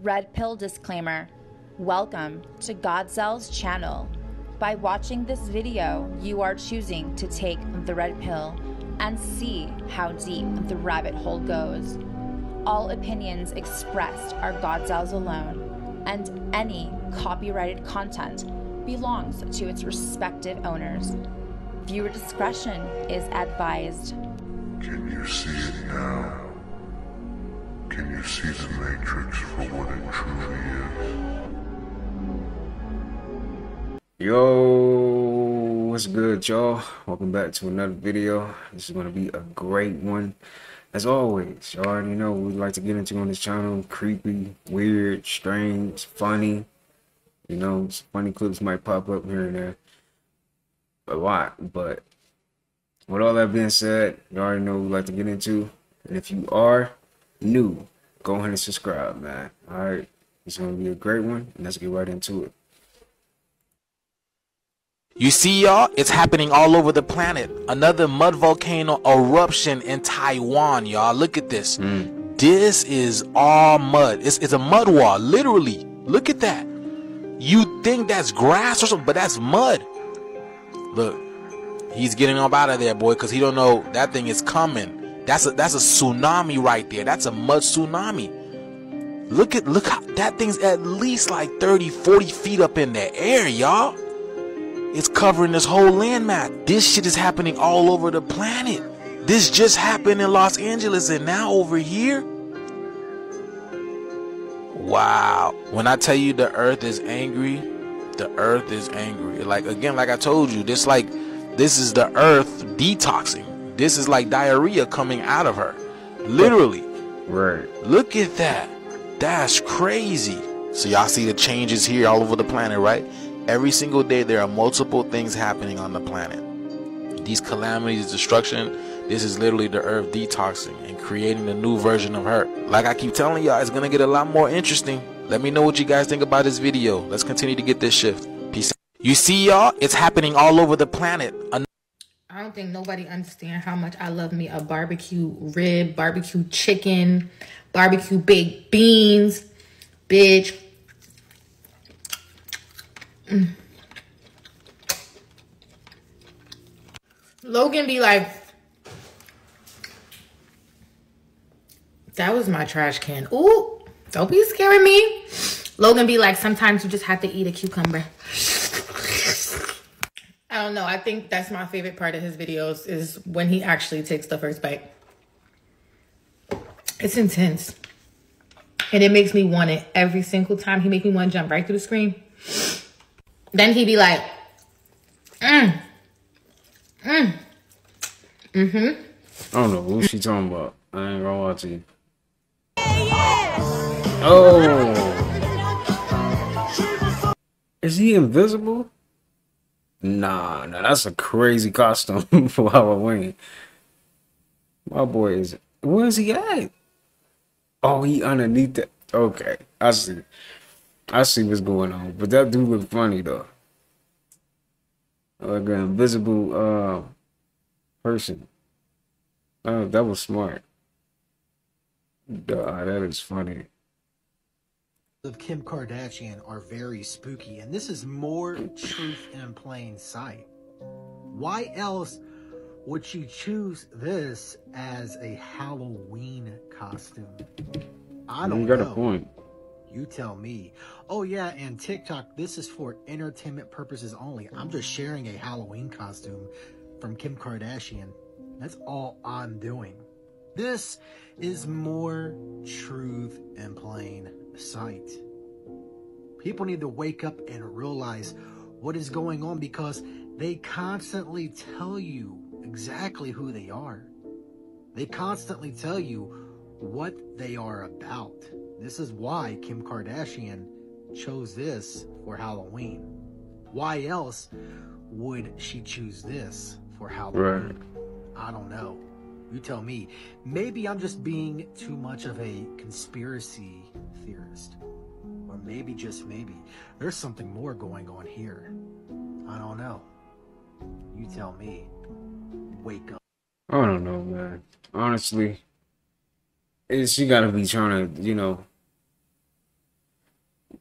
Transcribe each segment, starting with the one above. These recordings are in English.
Red Pill disclaimer. Welcome to Gawdzell's channel. By watching this video, you are choosing to take the red pill and see how deep the rabbit hole goes. All opinions expressed are Gawdzell's alone, and any copyrighted content belongs to its respective owners. Viewer discretion is advised. Can you see it now? Can you see the Matrix for what it truly is? Yo, what's good, y'all? Welcome back to another video. This is going to be a great one. As always, y'all already know what we like to get into on this channel. Creepy, weird, strange, funny. You know, some funny clips might pop up here and there. A lot, but with all that being said, you already know what we like to get into. And if you are new, go ahead and subscribe, man. Alright, it's going to be a great one, and let's get right into it. You see, y'all, it's happening all over the planet. Another mud volcano eruption in Taiwan, y'all. Look at this. This is all mud. It's a mud wall, literally. Look at that. You think that's grass or something, but that's mud. Look, he's getting up out of there, boy, because he don't know that thing is coming. That's a tsunami right there. That's a mud tsunami. Look how that thing's at least like 30-40 feet up in the air, y'all. It's covering this whole landmass. This shit is happening all over the planet. This just happened in Los Angeles, and now over here. Wow. When I tell you the earth is angry, the earth is angry. Like I told you, this is the earth detoxing. This is like diarrhea coming out of her. Literally. Right. Look at that. That's crazy. So y'all see the changes here all over the planet, right? Every single day there are multiple things happening on the planet. These calamities, destruction, this is literally the earth detoxing and creating a new version of her. Like I keep telling y'all, it's gonna get a lot more interesting. Let me know what you guys think about this video. Let's continue to get this shift. Peace out. You see, y'all, it's happening all over the planet. I don't think nobody understands how much I love me a barbecue rib, barbecue chicken, barbecue baked beans, bitch. Logan be like, that was my trash can. Ooh, don't be scaring me. Logan be like, sometimes you just have to eat a cucumber. I don't know. I think that's my favorite part of his videos is when he actually takes the first bite. It's intense. And it makes me want it every single time. He makes me want to jump right through the screen. Then he be like, I don't know who she talking about. I ain't gonna watch it. Oh, is he invisible? Nah, that's a crazy costume for Halloween. My boy is. Where's he at? Oh, he underneath that. Okay, I see what's going on. But that dude look funny though. Like an invisible person. Oh, that was smart. Duh, that is funny. Of Kim Kardashian are very spooky, and this is more truth in plain sight. Why else would she choose this as a Halloween costume? I don't know. You got a point. You tell me. Oh yeah, and TikTok, this is for entertainment purposes only. I'm just sharing a Halloween costume from Kim Kardashian. That's all I'm doing. This is more truth in plain sight. People need to wake up and realize what is going on because they constantly tell you exactly who they are. They constantly tell you what they are about. This is why Kim Kardashian chose this for Halloween. Why else would she choose this for Halloween? Right. I don't know. You tell me. Maybe I'm just being too much of a conspiracy theorist. Or maybe, just maybe, there's something more going on here. I don't know. You tell me. Wake up. I don't know, man. Honestly, she gotta be trying to,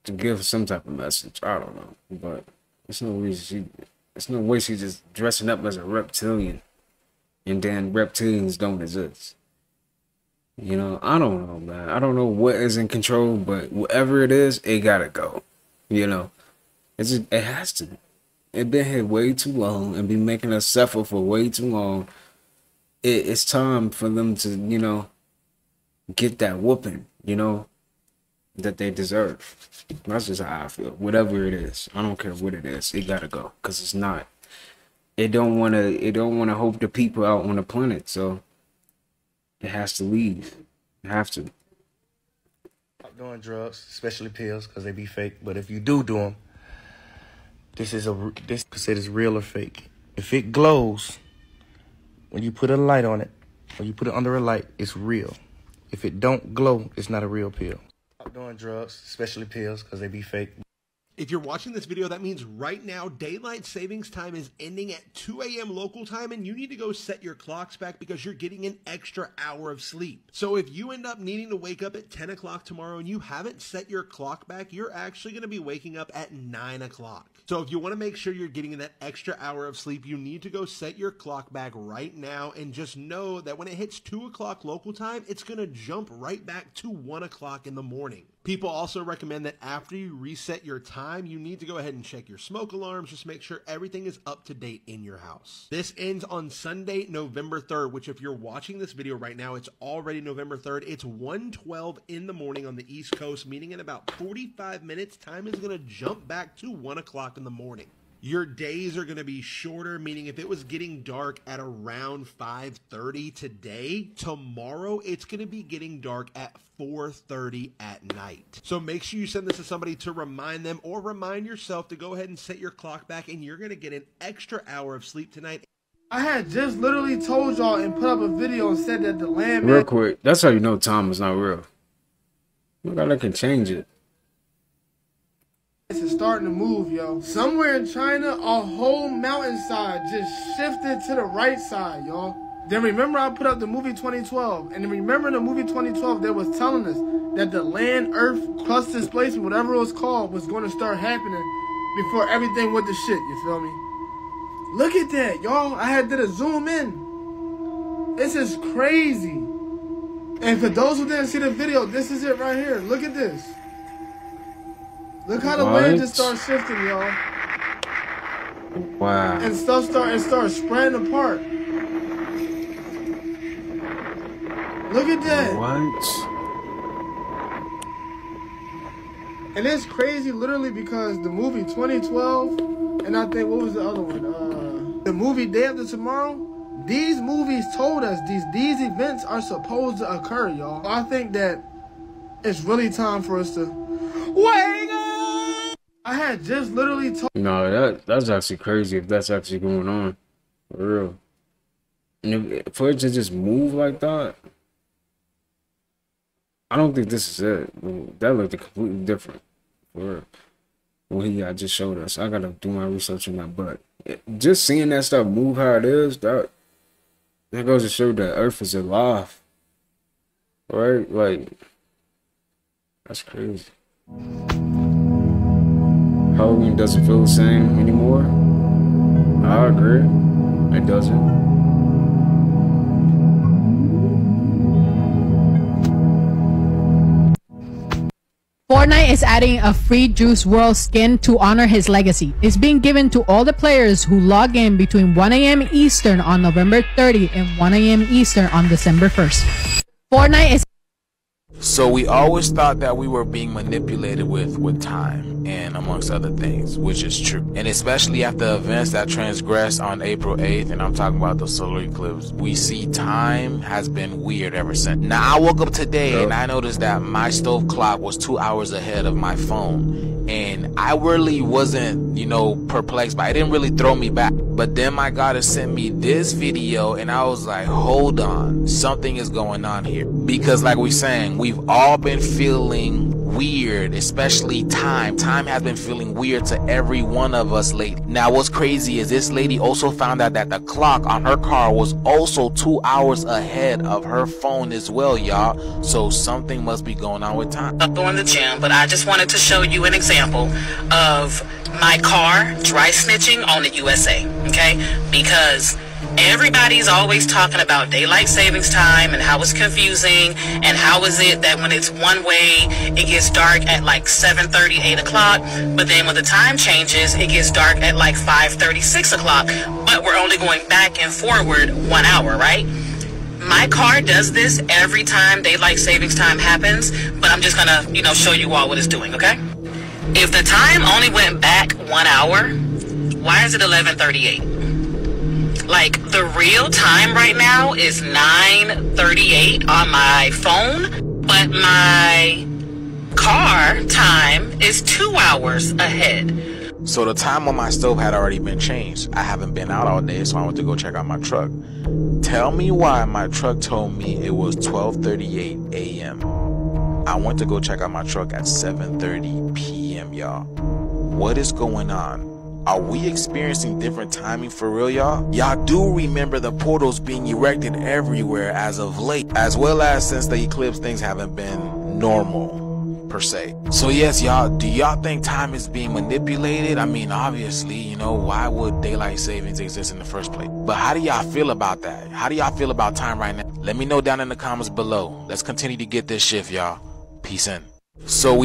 to give some type of message. I don't know, but there's no way she's just dressing up as a reptilian, and then reptilians don't exist. You know, I don't know, man. I don't know what is in control, but whatever it is, it gotta go. You know, it has to. It been here way too long and been making us suffer for way too long. It's time for them to, you know, get that whooping, you know, that they deserve. That's just how I feel. Whatever it is, I don't care what it is. It gotta go, cause it's not. It don't wanna hope the people out on the planet. So it has to leave. It have to. Stop doing drugs, especially pills, cause they be fake. But if you do them, this considered real or fake. If it glows when you put a light on it, or you put it under a light, it's real. If it don't glow, it's not a real pill. Stop doing drugs, especially pills, because they be fake. If you're watching this video, that means right now, daylight savings time is ending at 2 a.m. local time, and you need to go set your clocks back because you're getting an extra hour of sleep. So if you end up needing to wake up at 10 o'clock tomorrow and you haven't set your clock back, you're actually going to be waking up at 9 o'clock. So if you want to make sure you're getting that extra hour of sleep, you need to go set your clock back right now, and just know that when it hits 2 o'clock local time, it's going to jump right back to 1 o'clock in the morning. People also recommend that after you reset your time, you need to go ahead and check your smoke alarms. Just make sure everything is up to date in your house. This ends on Sunday, November 3rd, which if you're watching this video right now, it's already November 3rd. It's 1:12 in the morning on the East Coast, meaning in about 45 minutes, time is going to jump back to 1 o'clock in the morning. Your days are going to be shorter, meaning if it was getting dark at around 5:30 today, tomorrow it's going to be getting dark at 4:30 at night. So make sure you send this to somebody to remind them, or remind yourself to go ahead and set your clock back, and you're going to get an extra hour of sleep tonight. I had just literally told y'all and put up a video and said that the land... Real quick, that's how you know time is not real. Look how they can change it. It's starting to move, yo. Somewhere in China, a whole mountainside just shifted to the right side, y'all. Then remember I put up the movie 2012. And then remember in the movie 2012, they was telling us that the land, earth, plus displacement, whatever it was called, was going to start happening before everything went to shit, you feel me? Look at that, y'all. I had to zoom in. This is crazy. And for those who didn't see the video, this is it right here. Look at this. Look how the land just starts shifting, y'all. Wow. And stuff starts spreading apart. Look at that. What? And it's crazy literally because the movie 2012, and I think, what was the other one? The movie Day After Tomorrow, these movies told us these events are supposed to occur, y'all. I think that it's really time for us to wake up. I had just literally told... No, that's actually crazy if that's actually going on. For real. And for it to just move like that, I don't think this is it. That looked completely different. For real. What he just showed us. I gotta do my research on that, but just seeing that stuff move how it is, that goes to show that Earth is alive. Right? Like, that's crazy. Halloween doesn't feel the same anymore. I agree. It doesn't. Fortnite is adding a free Juice WRLD skin to honor his legacy. It's being given to all the players who log in between 1 a.m. Eastern on November 30 and 1 a.m. Eastern on December 1st. Fortnite is... So we always thought that we were being manipulated with time and amongst other things, which is true. And especially after events that transgressed on April 8th, and I'm talking about the solar eclipse, we see time has been weird ever since. Now I woke up today and I noticed that my stove clock was 2 hours ahead of my phone. And I really wasn't, perplexed by it. It didn't really throw me back. But then my goddess sent me this video and I was like, hold on, something is going on here. Because like we're saying, we've all been feeling weird, especially time. Time has been feeling weird to every one of us lately. Now, what's crazy is this lady also found out that the clock on her car was also 2 hours ahead of her phone as well, y'all. So something must be going on with time. Up on the gym, but I just wanted to show you an example of my car dry snitching on the USA, okay? Because everybody's always talking about daylight savings time and how it's confusing and how is it that when it's one way it gets dark at like 7:30, 8 o'clock, but then when the time changes it gets dark at like 5:30, 6 o'clock, but we're only going back and forward 1 hour, right? My car does this every time daylight savings time happens, but I'm just gonna, show you all what it's doing, okay? If the time only went back 1 hour, why is it 11:38? Like, the real time right now is 9:38 on my phone, but my car time is 2 hours ahead. So the time on my stove had already been changed. I haven't been out all day, so I went to go check out my truck. Tell me why my truck told me it was 12:38 a.m. I went to go check out my truck at 7:30 p.m., y'all. What is going on? Are we experiencing different timing for real, y'all? Y'all do remember the portals being erected everywhere as of late, as well as since the eclipse, things haven't been normal, per se. So yes, y'all, do y'all think time is being manipulated? I mean, obviously, why would daylight savings exist in the first place? But how do y'all feel about that? How do y'all feel about time right now? Let me know down in the comments below. Let's continue to get this shift, y'all. Peace in. So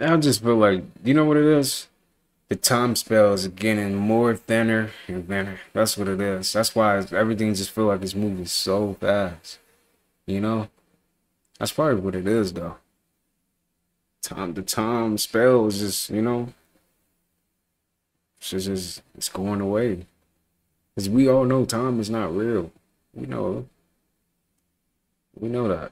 I just feel like, you know what it is? The time spells are getting more thinner and thinner. That's what it is. That's why everything just feel like it's moving so fast. That's probably what it is, though. The time spell is just, it's going away. Because we all know time is not real. We know that.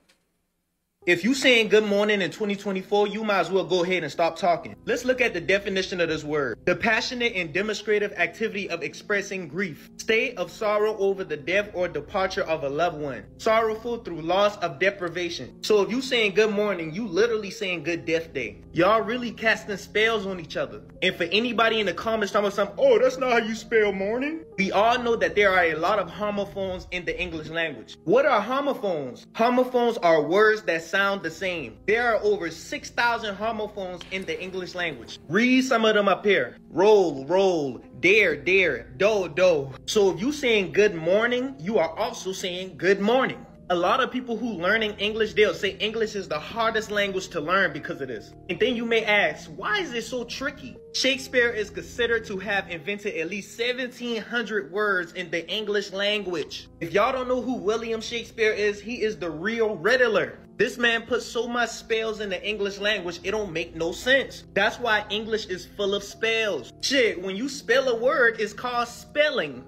If you saying good morning in 2024, you might as well go ahead and stop talking. Let's look at the definition of this word. The passionate and demonstrative activity of expressing grief. State of sorrow over the death or departure of a loved one. Sorrowful through loss of deprivation. So if you saying good morning, you literally saying good death day. Y'all really casting spells on each other. And for anybody in the comments talking about something, oh, that's not how you spell morning. We all know that there are a lot of homophones in the English language. What are homophones? Homophones are words that sound the same. There are over 6,000 homophones in the English language. Read some of them up here. Roll, roll, dare, dare, do, do. So if you saying good morning, you are also saying good morning. A lot of people who learning English, they'll say English is the hardest language to learn because of this. And then you may ask, why is it so tricky? Shakespeare is considered to have invented at least 1,700 words in the English language. If y'all don't know who William Shakespeare is, he is the real Riddler. This man put so much spells in the English language, it don't make no sense. That's why English is full of spells. Shit, when you spell a word, it's called spelling.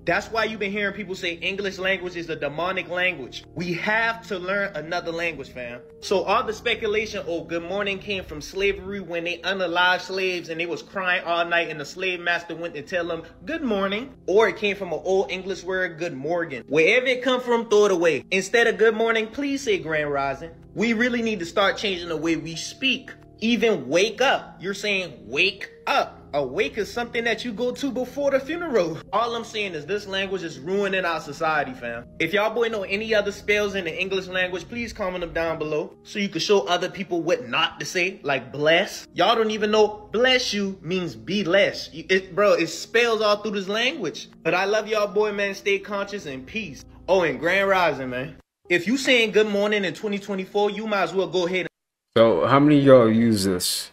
That's why you've been hearing people say English language is a demonic language. We have to learn another language, fam. So all the speculation, oh, good morning came from slavery when they unalived slaves and they was crying all night and the slave master went to tell them good morning. Or it came from an old English word, good morgen. Wherever it come from, throw it away. Instead of good morning, please say grand rising. We really need to start changing the way we speak. Even wake up. You're saying wake up. Awake is something that you go to before the funeral. All I'm saying is this language is ruining our society, fam. If y'all boy know any other spells in the English language, please comment them down below so you can show other people what not to say, like bless. Y'all don't even know bless you means be less. It spells all through this language. But I love y'all boy, man. Stay conscious and peace. Oh, and grand rising, man. If you saying good morning in 2024, you might as well go ahead. So how many of y'all use this?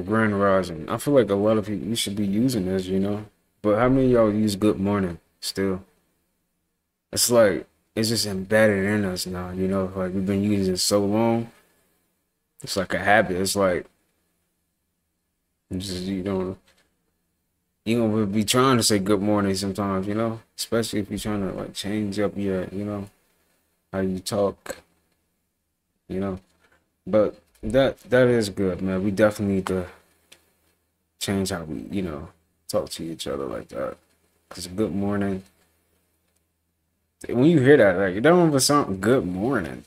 Grand rising. I feel like a lot of people, you should be using this, but how many of y'all use good morning still? It's like it's just embedded in us now, like we've been using it so long. It's like a habit. It's like just you're gonna be trying to say good morning sometimes, especially if you're trying to like change up your how you talk, but that is good, man. We definitely need to change how we, talk to each other like that. Because good morning, when you hear that, like, it don't even sound good morning.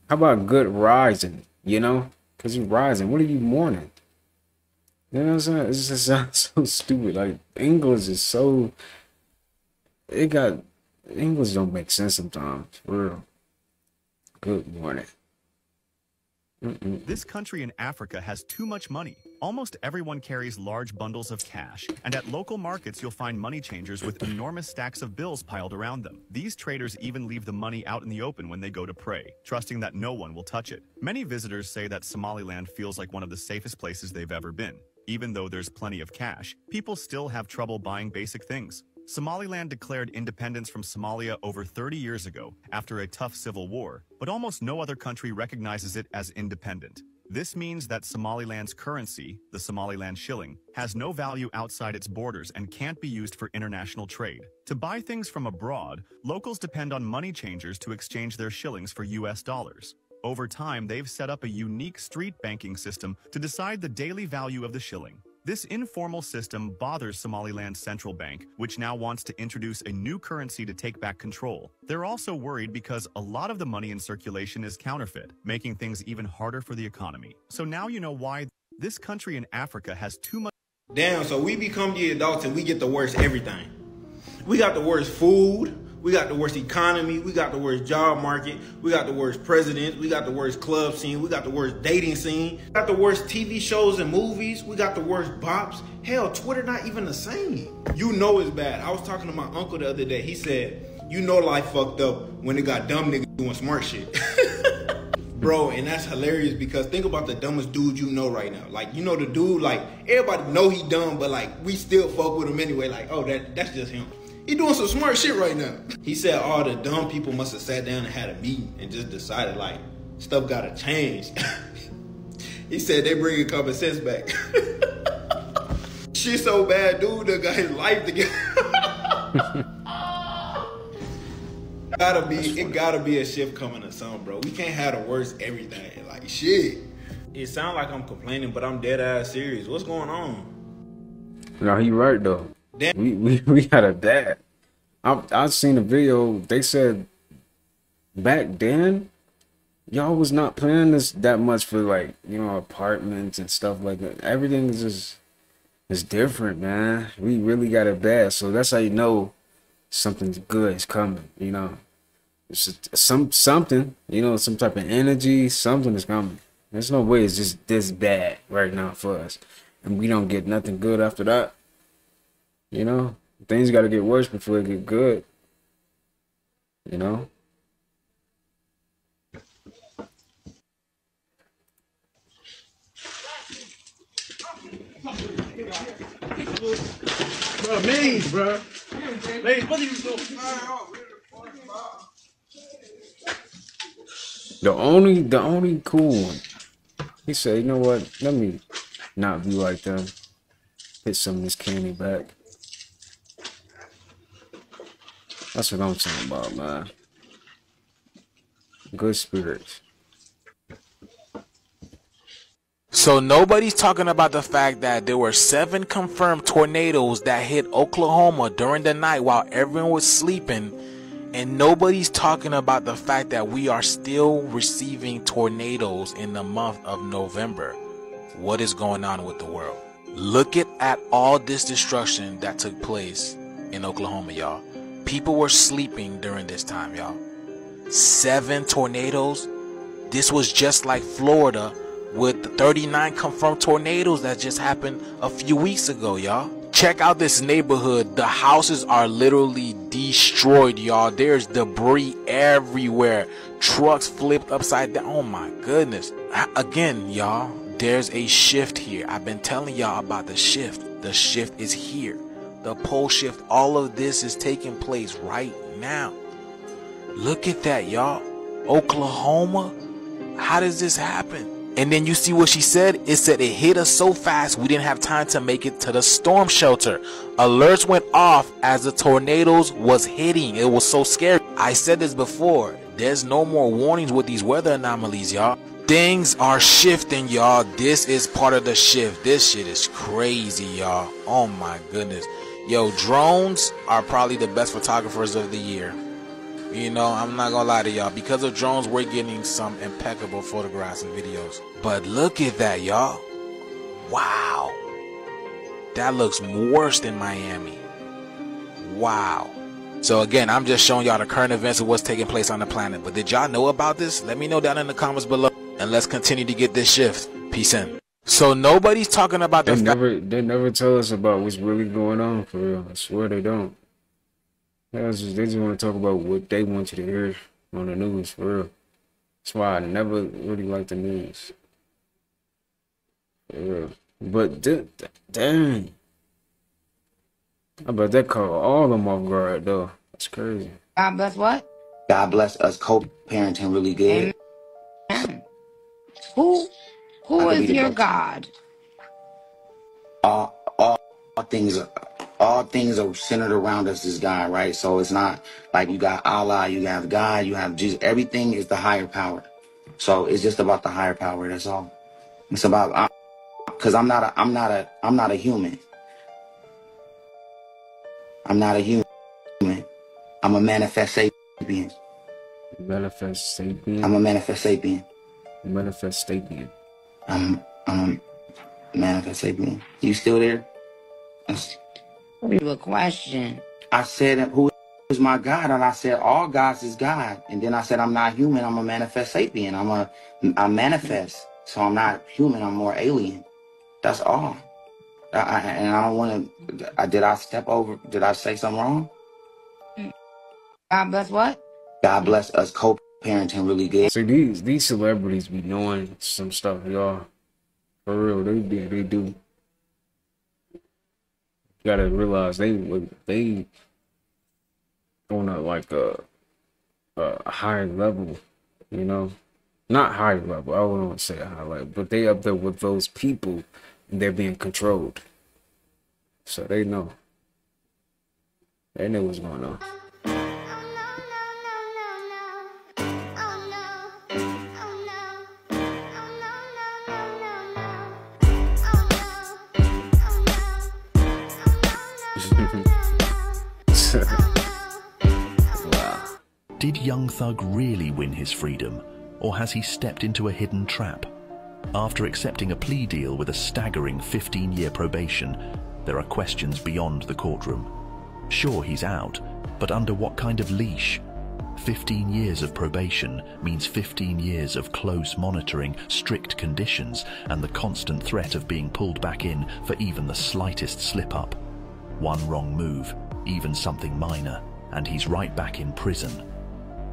How about good rising? you know, because you're rising. What are you mourning? You know what I'm saying? It just sounds so stupid. Like, English is so, English don't make sense sometimes, for real. Good morning. This country in Africa has too much money. Almost everyone carries large bundles of cash, and at local markets you'll find money changers with enormous stacks of bills piled around them. These traders even leave the money out in the open when they go to pray, trusting that no one will touch it. Many visitors say that Somaliland feels like one of the safest places they've ever been. Even though there's plenty of cash, people still have trouble buying basic things. Somaliland declared independence from Somalia over 30 years ago after a tough civil war, but almost no other country recognizes it as independent. This means that Somaliland's currency, the Somaliland shilling, has no value outside its borders and can't be used for international trade. To buy things from abroad, locals depend on money changers to exchange their shillings for US dollars. Over time, they've set up a unique street banking system to decide the daily value of the shilling. This informal system bothers Somaliland's central bank, which now wants to introduce a new currency to take back control. They're also worried because a lot of the money in circulation is counterfeit, making things even harder for the economy. So now you know why this country in Africa has too much. Damn, so we become the adults and we get the worst everything. We got the worst food. We got the worst economy, we got the worst job market, we got the worst president, we got the worst club scene, we got the worst dating scene, we got the worst TV shows and movies, we got the worst bops. Hell, Twitter not even the same. You know it's bad. I was talking to my uncle the other day. He said, you know life fucked up when it got dumb niggas doing smart shit. Bro, and that's hilarious because think about the dumbest dude you know right now. Like, you know the dude, like, everybody know he dumb, but like, we still fuck with him anyway. Like, oh, that's just him. He doing some smart shit right now. He said all the dumb people must have sat down and had a meeting and just decided like stuff gotta change. He said they bringing common sense back. Shit so bad, dude that got his life together. It gotta be a shift coming or something, bro. We can't have the worst everything. Like shit. It sounds like I'm complaining, but I'm dead ass serious. What's going on? No, he right though. We had a dad. I've seen a video. They said back then y'all was not planning this that much for like, you know, apartments and stuff like that. Everything is different, man. We really got it bad. So that's how you know something good is coming. You know, it's something. You know, some type of energy. Something is coming. There's no way it's just this bad right now for us, and we don't get nothing good after that. You know, things got to get worse before they get good. You know? Bro, Maze, bro. Maze, what are you doing? The only cool one. He said, you know what? Let me not be like them. Hit some of this candy back. That's what I'm talking about, man. Good spirits. So nobody's talking about the fact that there were 7 confirmed tornadoes that hit Oklahoma during the night while everyone was sleeping. And nobody's talking about the fact that we are still receiving tornadoes in the month of November. What is going on with the world? Look at all this destruction that took place in Oklahoma, y'all. People were sleeping during this time, y'all. 7 tornadoes. This was just like Florida with the 39 confirmed tornadoes that just happened a few weeks ago, y'all. Check out this neighborhood. The houses are literally destroyed, y'all. There's debris everywhere. Trucks flipped upside down. Oh my goodness. Again, y'all, there's a shift here. I've been telling y'all about the shift. The shift is here. The pole shift, all of this is taking place right now. Look at that, y'all. Oklahoma? How does this happen? And then you see what she said? It said it hit us so fast we didn't have time to make it to the storm shelter. Alerts went off as the tornadoes was hitting. It was so scary. I said this before. There's no more warnings with these weather anomalies, y'all. Things are shifting, y'all. This is part of the shift. This shit is crazy, y'all. Oh my goodness. Yo, drones are probably the best photographers of the year. You know, I'm not gonna lie to y'all. Because of drones, we're getting some impeccable photographs and videos. But look at that, y'all. Wow. That looks worse than Miami. Wow. So again, I'm just showing y'all the current events of what's taking place on the planet. But did y'all know about this? Let me know down in the comments below. And let's continue to get this shift. Peace in. So nobody's talking about the They never tell us about what's really going on, for real. I swear they don't. They just want to talk about what they want you to hear on the news, for real. That's why I never really like the news. For real. But dang. I bet that caught all of them off guard, though. That's crazy. God bless what? God bless us co-parenting really good. Amen. Who is your God? All things are centered around us is God, right? So it's not like you got Allah, you have God, you have Jesus. Everything is the higher power. So it's just about the higher power. That's all. It's about because I'm not a human. I'm not a human. I'm a manifest sapien. Manifest sapien? I'm a manifest sapien. Manifest sapien. I'm a manifest sapien. You still there? You a question. I said, who is my God? And I said, all gods is God. And then I said, I'm not human. I'm a manifest sapien. I manifest. So I'm not human. I'm more alien. That's all. And I don't want to. Did I step over? Did I say something wrong? God bless what? God bless us co-parenting really good. So these celebrities be knowing some stuff, y'all. For real, they do. You gotta realize they on a higher level, you know. Not higher level. I wouldn't want to say a high level, but they up there with those people. They're being controlled, so they know. They know what's going on. Wow. Did Young Thug really win his freedom, or has he stepped into a hidden trap? After accepting a plea deal with a staggering 15-year probation, there are questions beyond the courtroom. Sure, he's out, but under what kind of leash? 15 years of probation means 15 years of close monitoring, strict conditions, and the constant threat of being pulled back in for even the slightest slip-up. One wrong move, even something minor, and he's right back in prison.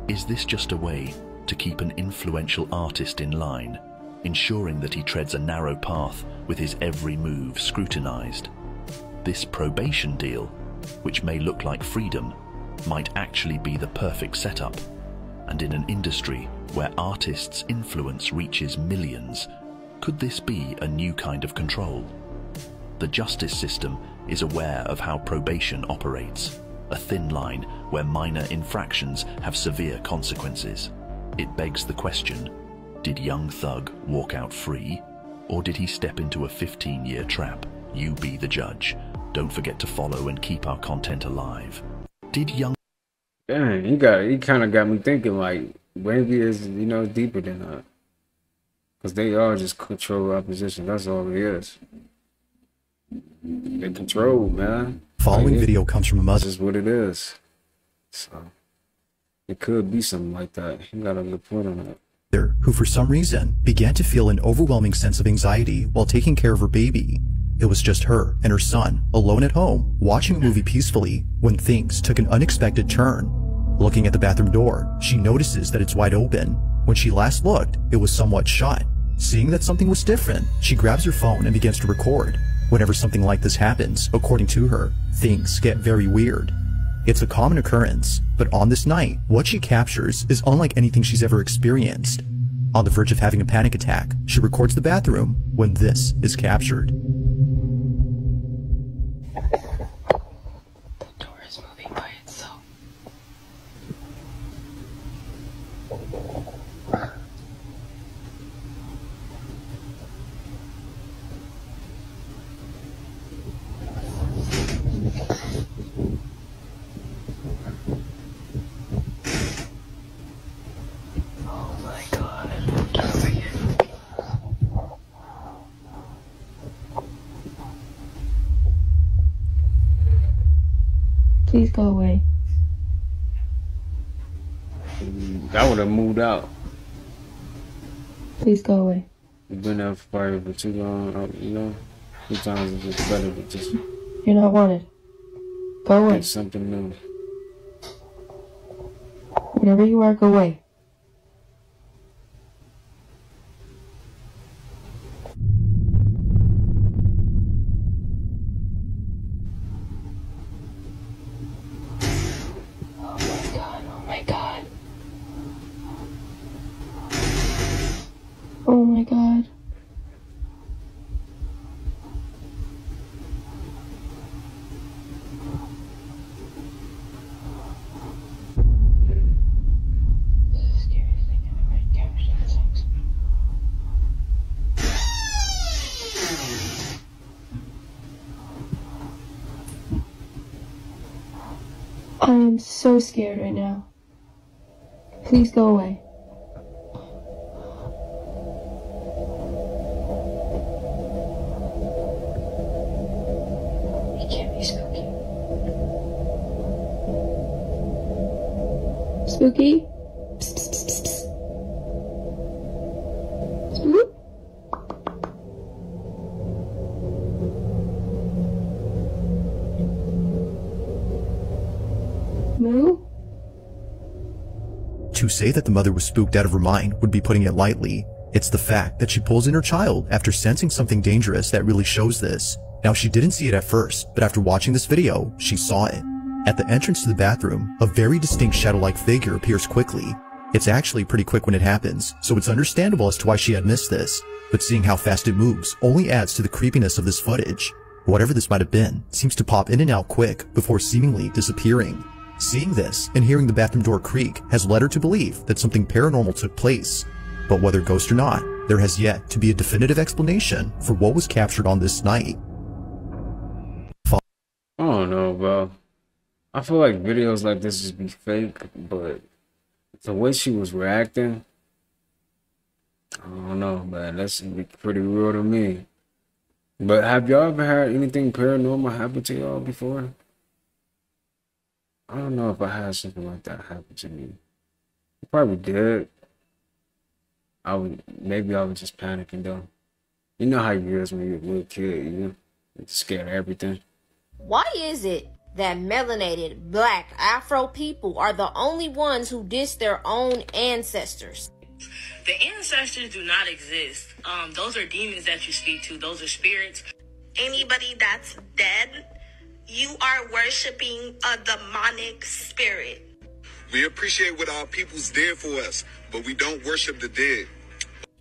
Is this just a way to keep an influential artist in line, ensuring that he treads a narrow path with his every move scrutinized? This probation deal, which may look like freedom, might actually be the perfect setup. And in an industry where artists' influence reaches millions, could this be a new kind of control? The justice system is aware of how probation operates, a thin line where minor infractions have severe consequences. It begs the question, did Young Thug walk out free, or did he step into a 15-year trap? You be the judge. Don't forget to follow and keep our content alive. Did Young... Dang, he kind of got me thinking, like, maybe it's, you know, deeper than that. Because they are just control opposition. That's all it is. They control, man. Following video comes from a Muslim. This is what it is. So, it could be something like that. You got a good point on that. Who for some reason began to feel an overwhelming sense of anxiety while taking care of her baby. It was just her and her son alone at home watching a movie peacefully when things took an unexpected turn. Looking at the bathroom door, she notices that it's wide open. When she last looked, it was somewhat shut. Seeing that something was different, she grabs her phone and begins to record. Whenever something like this happens, according to her, things get very weird. It's a common occurrence, but on this night, what she captures is unlike anything she's ever experienced. On the verge of having a panic attack, she records the bathroom when this is captured. The door is moving by itself. I would have moved out. Please go away. You've been there for too long, you know? Sometimes it's just better to just... You're not wanted. Go away. Get something new. Wherever you are, go away. Oh my god. This is the scariest thing I've ever encountered in sex. I am so scared right now. Please go away. Spooky? Psst, psst, psst, psst, psst. Spooky? Moo? To say that the mother was spooked out of her mind would be putting it lightly. It's the fact that she pulls in her child after sensing something dangerous that really shows this. Now, she didn't see it at first, but after watching this video, she saw it. At the entrance to the bathroom, a very distinct shadow-like figure appears quickly. It's actually pretty quick when it happens, so it's understandable as to why she had missed this. But seeing how fast it moves only adds to the creepiness of this footage. Whatever this might have been seems to pop in and out quick before seemingly disappearing. Seeing this and hearing the bathroom door creak has led her to believe that something paranormal took place. But whether ghost or not, there has yet to be a definitive explanation for what was captured on this night. I don't know, bro. I feel like videos like this just be fake, but the way she was reacting, I don't know, man. That's pretty real to me. But have y'all ever had anything paranormal happen to y'all before? I don't know if I had something like that happen to me. I probably did. Maybe I was just panicking though. You know how you is when you're a little kid, you know? You're scared of everything. Why is it that melanated, black, Afro people are the only ones who diss their own ancestors? The ancestors do not exist. Those are demons that you speak to. Those are spirits. Anybody that's dead, you are worshiping a demonic spirit. We appreciate what our people's did for us, but we don't worship the dead.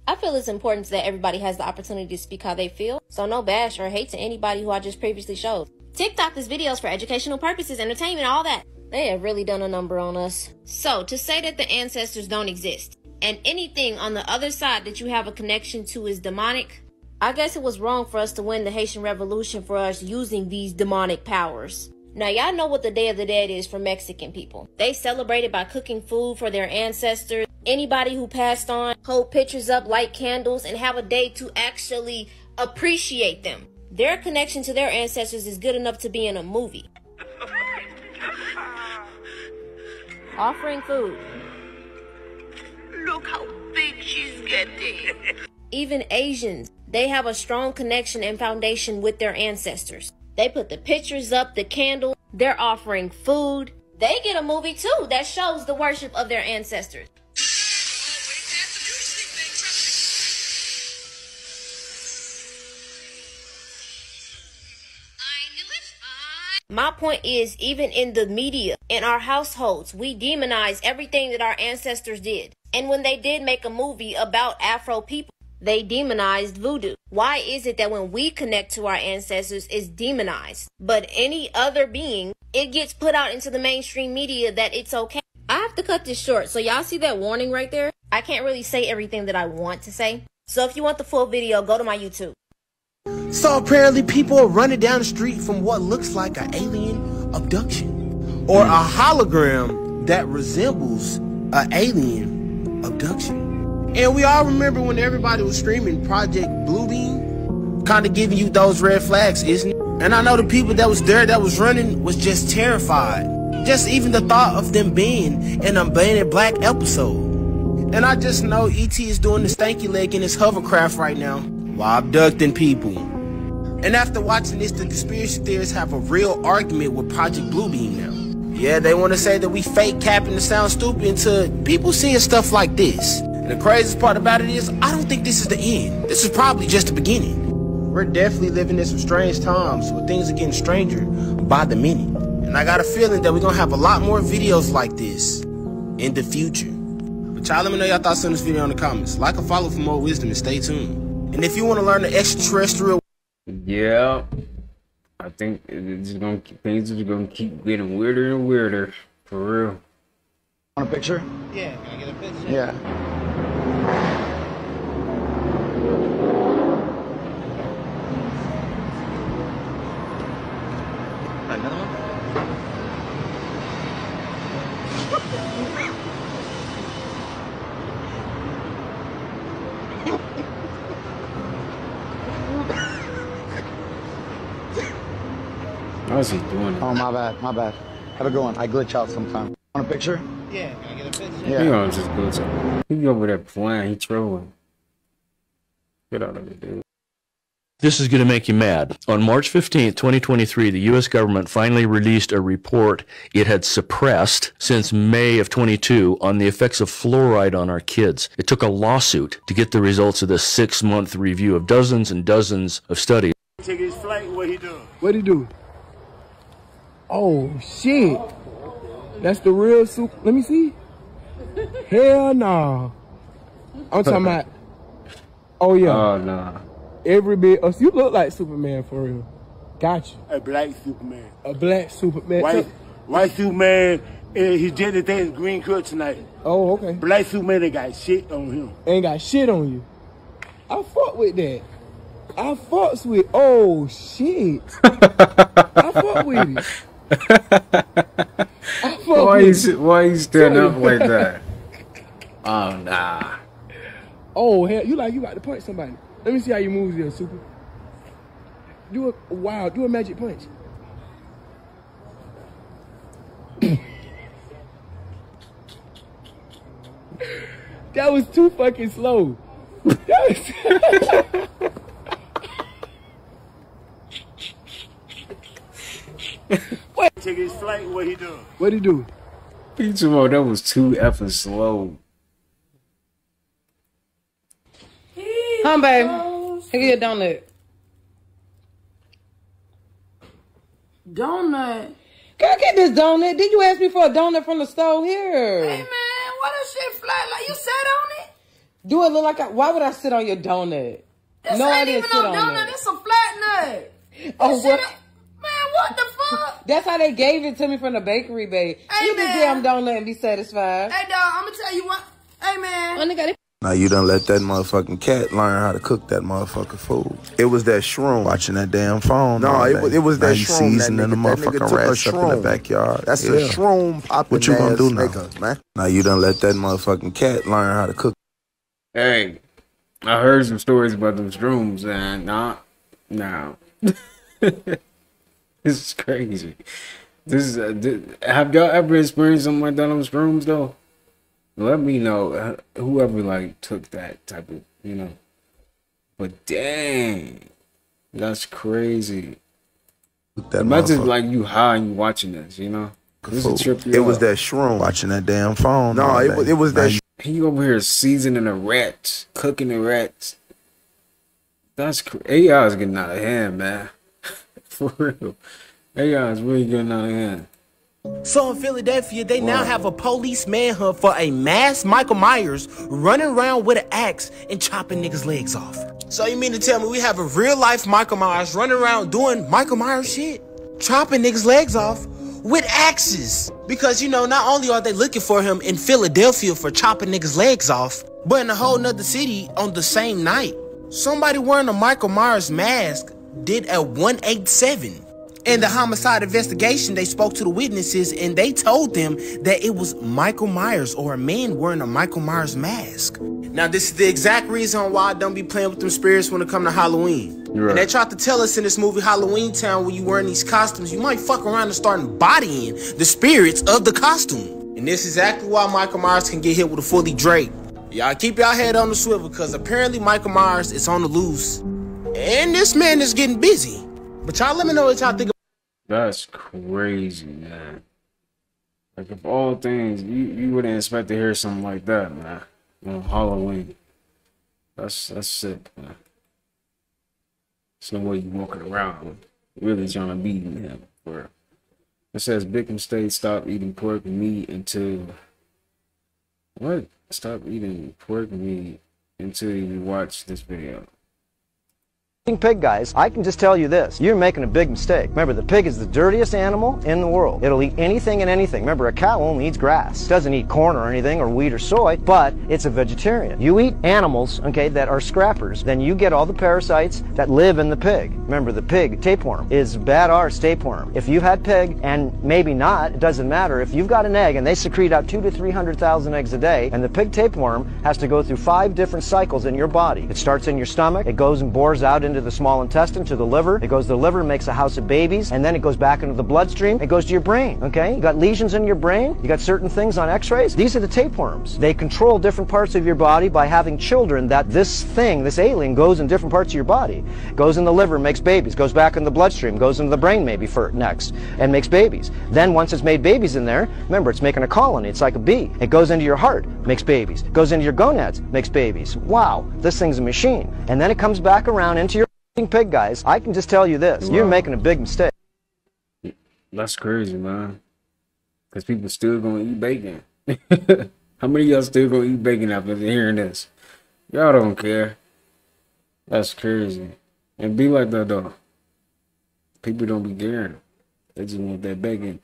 I feel it's important that everybody has the opportunity to speak how they feel, so no bash or hate to anybody who I just previously showed. TikTok is videos for educational purposes, entertainment, all that. They have really done a number on us. So, to say that the ancestors don't exist, and anything on the other side that you have a connection to is demonic, I guess it was wrong for us to win the Haitian Revolution for us using these demonic powers. Now, y'all know what the Day of the Dead is for Mexican people. They celebrate it by cooking food for their ancestors. Anybody who passed on, hold pictures up, light candles, and have a day to actually appreciate them. Their connection to their ancestors is good enough to be in a movie. Offering food. Look how big she's getting. Even Asians, they have a strong connection and foundation with their ancestors. They put the pictures up, the candle, they're offering food. They get a movie too that shows the worship of their ancestors. My point is, even in the media, in our households, we demonize everything that our ancestors did. And when they did make a movie about Afro people, they demonized voodoo. Why is it that when we connect to our ancestors, it's demonized? But any other being, it gets put out into the mainstream media that it's okay. I have to cut this short, so y'all see that warning right there? I can't really say everything that I want to say. So if you want the full video, go to my YouTube. So apparently people are running down the street from what looks like an alien abduction or a hologram that resembles an alien abduction. And we all remember when everybody was screaming Project Bluebeam, kind of giving you those red flags, isn't it? And I know the people that was there that was running was just terrified. just even the thought of them being an abandoned black episode. And I just know E.T. is doing the stanky leg in his hovercraft right now while abducting people. And after watching this, the conspiracy theorists have a real argument with Project Bluebeam now. Yeah, they want to say that we fake capping to sound stupid until people seeing stuff like this. And the craziest part about it is, I don't think this is the end. This is probably just the beginning. We're definitely living in some strange times where things are getting stranger by the minute. And I got a feeling that we're going to have a lot more videos like this in the future. But y'all let me know your thoughts on this video in the comments. Like and follow for more wisdom and stay tuned. And if you want to learn the extraterrestrial... Yeah, I think things are gonna keep getting weirder and weirder, for real. Want a picture? Yeah, can I get a picture? Yeah. Another one? How's he doing? Oh, my bad, my bad. Have a good one. I glitch out sometimes. Want a picture? Yeah, can I get a picture? Yeah. He gonna just go to. He over there playing. He trolling. Get out of it, dude. This is going to make you mad. On March 15th, 2023, the U.S. government finally released a report it had suppressed since May of 22 on the effects of fluoride on our kids. It took a lawsuit to get the results of this 6-month review of dozens and dozens of studies. Take his flight, what he do? What'd he do? Oh, shit. That's the real soup. Let me see. Hell no. I'm talking about. Oh, yeah. Oh, nah. Every bit. Oh, so you look like Superman for real. Got you. A black Superman. A black Superman. White Superman, he did the thing green kryptonite. Oh, okay. Black Superman, they got shit on him. Ain't got shit on you. I fuck with that. I fucks with. Oh, shit. I fuck with it. Why you standing up like that? Oh, nah. Oh, hell, you about to punch somebody. Let me see how you move there, Super. Do a magic punch. That was too fucking slow. What? Take his flight, what he do? What'd he do? Pizza, that was too effing slow. Come, babe. Give you a donut. Donut? Girl, get this donut. Did you ask me for a donut from the store here? Hey, man, why that shit flat like you sat on it? Do it look like why would I sit on your donut? This no, ain't I didn't even sit no on donut. it. It's a flat nut. Oh, what? Man, what the fuck? That's how they gave it to me from the bakery, babe. Hey, Eat this damn donut and be satisfied. Hey, dog, I'm gonna tell you what. Hey, man. Now you done let that motherfucking cat learn how to cook that motherfucking food. It was that shroom watching that damn phone. No, it was that shroom. Seasoning the motherfucking rats up in the backyard. That's a shroom popping. What you gonna do now, man? Now you done let that motherfucking cat learn how to cook. Hey, I heard some stories about them shrooms, and no. This is crazy. This is. Have y'all ever experienced something like that on shrooms though? Let me know, whoever like took that type of, But dang, that's crazy. Imagine like you high and you watching this, This is trip. It was that shroom watching that damn phone. No, it was that. He over here seasoning the rats, cooking the rats. That's AI is getting out of hand, man. For real, AI is really getting out of hand. So in Philadelphia, they now have a police manhunt for a mass Michael Myers running around with an axe and chopping niggas' legs off. So you mean to tell me we have a real life Michael Myers running around doing Michael Myers shit? Chopping niggas' legs off with axes. Because, not only are they looking for him in Philadelphia for chopping niggas' legs off, but in a whole nother city on the same night, somebody wearing a Michael Myers mask did a 187. In the homicide investigation, they spoke to the witnesses and they told them that it was Michael Myers or a man wearing a Michael Myers mask. Now, this is the exact reason why I don't be playing with them spirits when it comes to Halloween. Right. And they tried to tell us in this movie Halloween Town, when you wearing these costumes, you might fuck around and start embodying the spirits of the costume. And this is exactly why Michael Myers can get hit with a fully drape. Y'all keep y'all head on the swivel, because apparently Michael Myers is on the loose. And this man is getting busy. But y'all let me know what y'all think. That's crazy, man. Like, of all things, you wouldn't expect to hear something like that, man. On Halloween. That's sick, man. It's no way you walking around really trying to beat him. For it says Bickham State stopped eating pork and meat until what? Stop eating pork and meat until you watch this video. Pig guys, I can just tell you this, you're making a big mistake. Remember, the pig is the dirtiest animal in the world. It'll eat anything and anything. Remember, a cow only eats grass. It doesn't eat corn or anything, or wheat or soy, but it's a vegetarian. You eat animals, okay, that are scrappers, then you get all the parasites that live in the pig. Remember, the pig tapeworm is bad arse tapeworm. If you've had pig, and maybe not, it doesn't matter. If you've got an egg and they secrete out 200,000 to 300,000 eggs a day, and the pig tapeworm has to go through 5 different cycles in your body. It starts in your stomach, it goes and bores out into the small intestine, to the liver. It goes to the liver, makes a house of babies, and then it goes back into the bloodstream. It goes to your brain, okay? You got lesions in your brain. You got certain things on x-rays. These are the tapeworms. They control different parts of your body by having children that this thing, this alien, goes in different parts of your body. Goes in the liver, makes babies, goes back in the bloodstream, goes into the brain maybe for next, and makes babies. Then once it's made babies in there, remember, it's making a colony. It's like a bee. It goes into your heart, makes babies. Goes into your gonads, makes babies. Wow, this thing's a machine. And then it comes back around into your pig guys. I can just tell you this, you're making a big mistake. That's crazy, man. Because people still gonna eat bacon. How many of y'all still gonna eat bacon after hearing this? Y'all don't care. That's crazy. And be like that though. People don't be caring. They just want that bacon.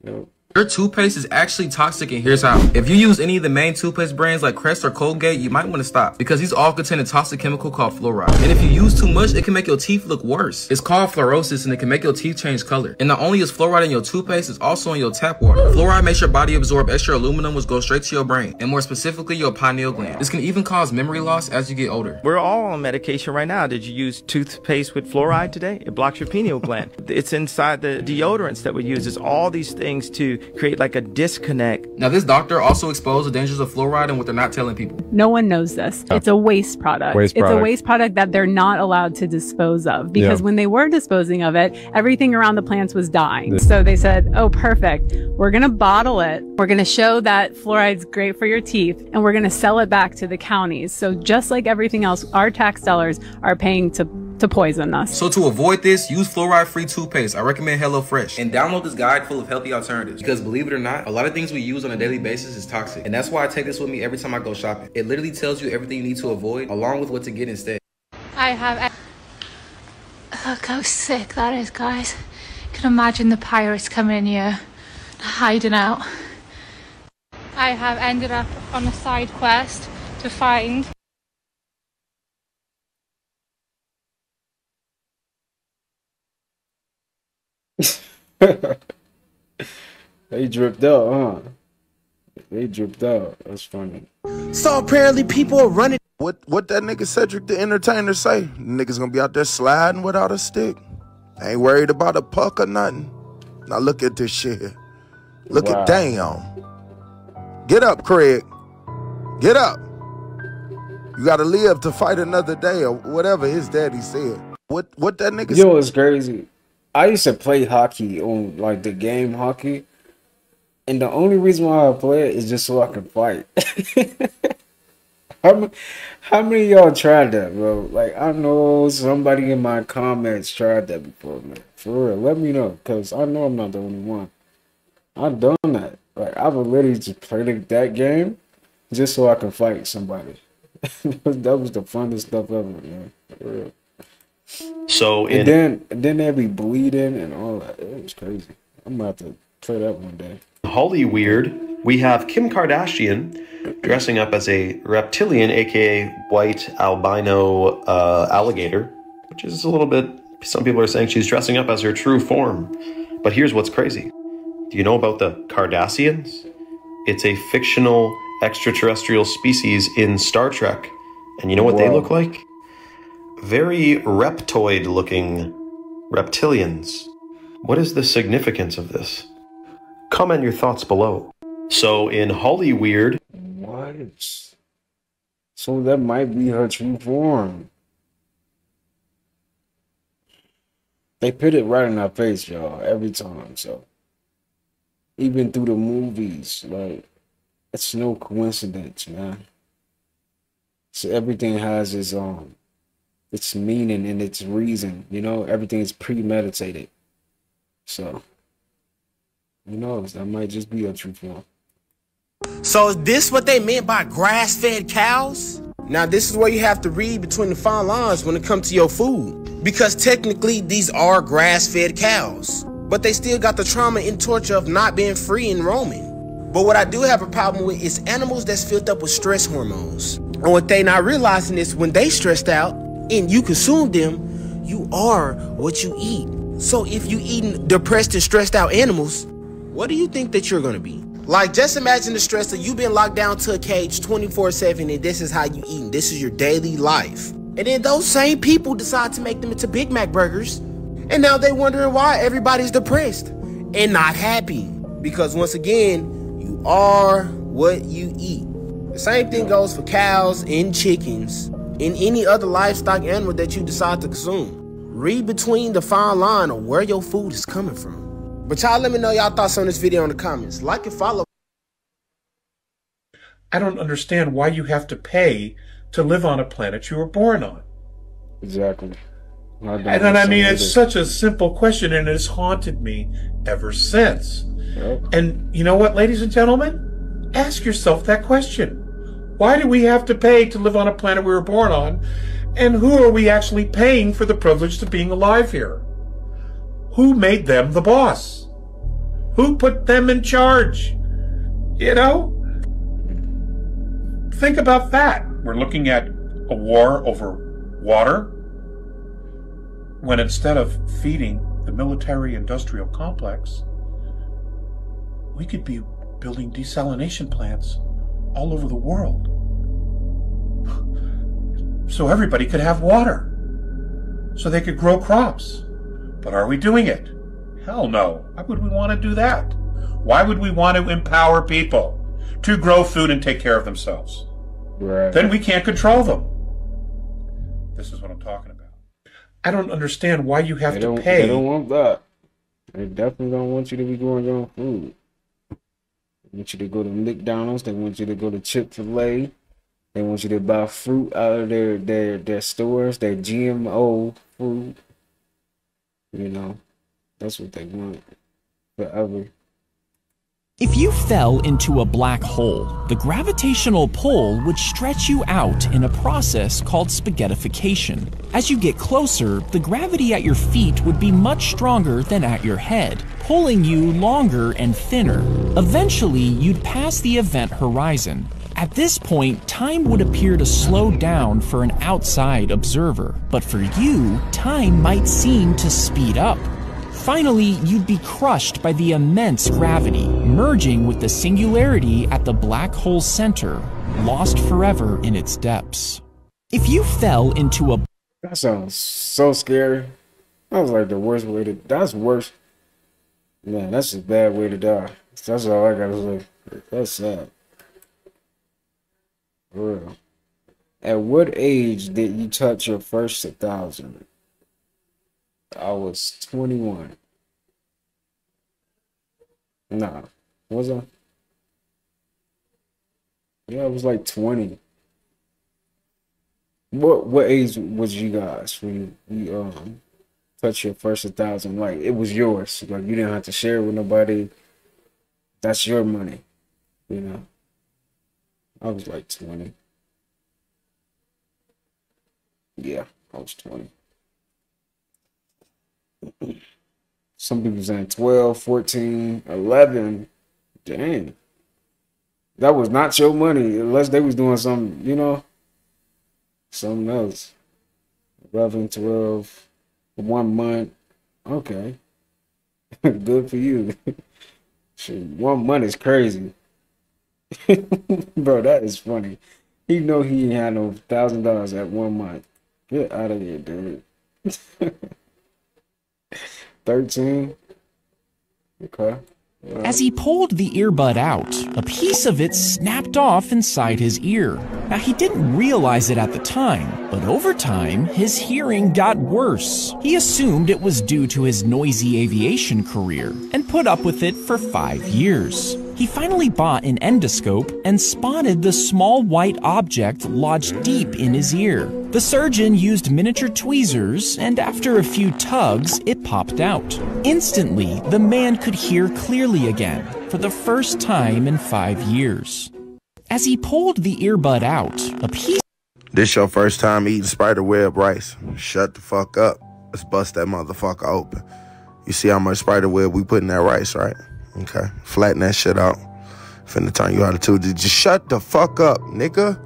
Yo. Your toothpaste is actually toxic, and here's how. If you use any of the main toothpaste brands like Crest or Colgate, you might want to stop, because these all contain a toxic chemical called fluoride. And if you use too much, it can make your teeth look worse. It's called fluorosis, and it can make your teeth change color. And not only is fluoride in your toothpaste, it's also in your tap water. Fluoride makes your body absorb extra aluminum, which goes straight to your brain, and more specifically your pineal gland. This can even cause memory loss as you get older. We're all on medication right now. Did you use toothpaste with fluoride today? It blocks your pineal gland. It's inside the deodorants that we use. It's all these things to create like a disconnect. Now, this doctor also exposed the dangers of fluoride and what they're not telling people. No one knows this. It's a waste product. It's a waste product that they're not allowed to dispose of, because when they were disposing of it, everything around the plants was dying. So they said, oh, perfect. We're going to bottle it. We're going to show that fluoride's great for your teeth, and we're going to sell it back to the counties. So just like everything else, our tax dollars are paying to poison us. So to avoid this, use fluoride-free toothpaste. I recommend HelloFresh. And download this guide full of healthy alternatives. Because believe it or not, a lot of things we use on a daily basis is toxic. And that's why I take this with me every time I go shopping. It literally tells you everything you need to avoid, along with what to get instead. I have... Look how sick that is, guys. You can imagine the pirates coming in here, hiding out. I have ended up on a side quest to find... They dripped out, huh? They dripped out. That's funny. So apparently people are running. What that nigga Cedric the Entertainer say? The niggas gonna be out there sliding without a stick. Ain't worried about a puck or nothing. Now look at this shit here. Look at damn. Get up, Craig. Get up. You gotta live to fight another day, or whatever his daddy said. What that nigga Yo, it's crazy. I used to play hockey on like the game hockey, and the only reason why I play it is just so I can fight. How many of y'all tried that, bro? Like, I know somebody in my comments tried that before, man. For real, let me know, because I know I'm not the only one. I've done that. Like, I would literally just play that game just so I can fight somebody. That was the funnest stuff ever, man. For real. So and then they'd be bleeding and all that. It was crazy. I'm about to play that one day. Hollyweird, we have Kim Kardashian dressing up as a reptilian, aka white albino alligator, which is a little bit, some people are saying she's dressing up as her true form. But here's what's crazy. Do you know about the Cardassians? It's a fictional extraterrestrial species in Star Trek. And you know what they look like? very reptoid-looking reptilians. What is the significance of this? Comment your thoughts below. So in Hollyweird... What? So that might be her true form. They put it right in our face, y'all, every time. So even through the movies, like, it's no coincidence, man. So everything has its meaning and its reason, you know. Everything is premeditated. So who knows? That might just be a true form. So is this what they meant by grass-fed cows? Now this is where you have to read between the fine lines when it comes to your food. Because technically these are grass-fed cows. But they still got the trauma and torture of not being free and roaming. But what I do have a problem with is animals that's filled up with stress hormones. And what they not realizing is when they stressed out and you consume them, you are what you eat. So if you eating depressed and stressed out animals, what do you think that you're gonna be? Like, just imagine the stress of you being locked down to a cage 24/7 and this is how you eat. This is your daily life. And then those same people decide to make them into Big Mac burgers. And now they wondering why everybody's depressed and not happy. Because once again, you are what you eat. The same thing goes for cows and chickens and any other livestock animal that you decide to consume. Read between the fine line of where your food is coming from. But y'all let me know y'all thoughts on this video in the comments. Like and follow. I don't understand why you have to pay to live on a planet you were born on. Exactly. And I mean, it's such a simple question, and it's haunted me ever since. Yep. And you know what, ladies and gentlemen? Ask yourself that question. Why do we have to pay to live on a planet we were born on? And who are we actually paying for the privilege of being alive here? Who made them the boss? Who put them in charge? You know? Think about that. We're looking at a war over water, when instead of feeding the military-industrial complex, we could be building desalination plants all over the world. So everybody could have water. So they could grow crops. But are we doing it? Hell no. Why would we want to do that? Why would we want to empower people to grow food and take care of themselves? Right. Then we can't control them. This is what I'm talking about. I don't understand why you have to pay. They don't want that. They definitely don't want you to be growing your own food. They want you to go to McDonald's. They want you to go to Chick-fil-A. They want you to buy fruit out of their stores, their GMO food. You know, that's what they want forever. If you fell into a black hole, the gravitational pull would stretch you out in a process called spaghettification. As you get closer, the gravity at your feet would be much stronger than at your head, pulling you longer and thinner. Eventually, you'd pass the event horizon. At this point, time would appear to slow down for an outside observer, but for you, time might seem to speed up. Finally, you'd be crushed by the immense gravity, merging with the singularity at the black hole's center, lost forever in its depths. If you fell into a... That sounds so scary. That was like the worst way to... That's worse. Man, that's a bad way to die. That's all I gotta say. That's sad. For real. At what age did you touch your first 1,000? I was 21. Nah, was I? Yeah, I was like 20. What age was you guys when you touched your first 1,000? Like, it was yours. Like, you didn't have to share it with nobody. That's your money, you know. I was like 20. Yeah, I was 20. Some people saying 12, 14, 11. Dang. That was not your money unless they was doing something, you know, something else. 11, 12, 1 month. Okay. Good for you. Shit, 1 month is crazy. Bro, that is funny. He know he ain't had no $1,000 at 1 month. Get out of here, dude. 13. Okay. As he pulled the earbud out, a piece of it snapped off inside his ear. Now, he didn't realize it at the time, but over time, his hearing got worse. He assumed it was due to his noisy aviation career and put up with it for 5 years. He finally bought an endoscope and spotted the small white object lodged deep in his ear. The surgeon used miniature tweezers, and after a few tugs, it popped out. Instantly, the man could hear clearly again, for the first time in 5 years. As he pulled the earbud out, a piece... This your first time eating spiderweb rice? Shut the fuck up. Let's bust that motherfucker open. You see how much spiderweb we put in that rice, right? Okay, flatten that shit out. Finna turn you out of two. Just shut the fuck up, nigga.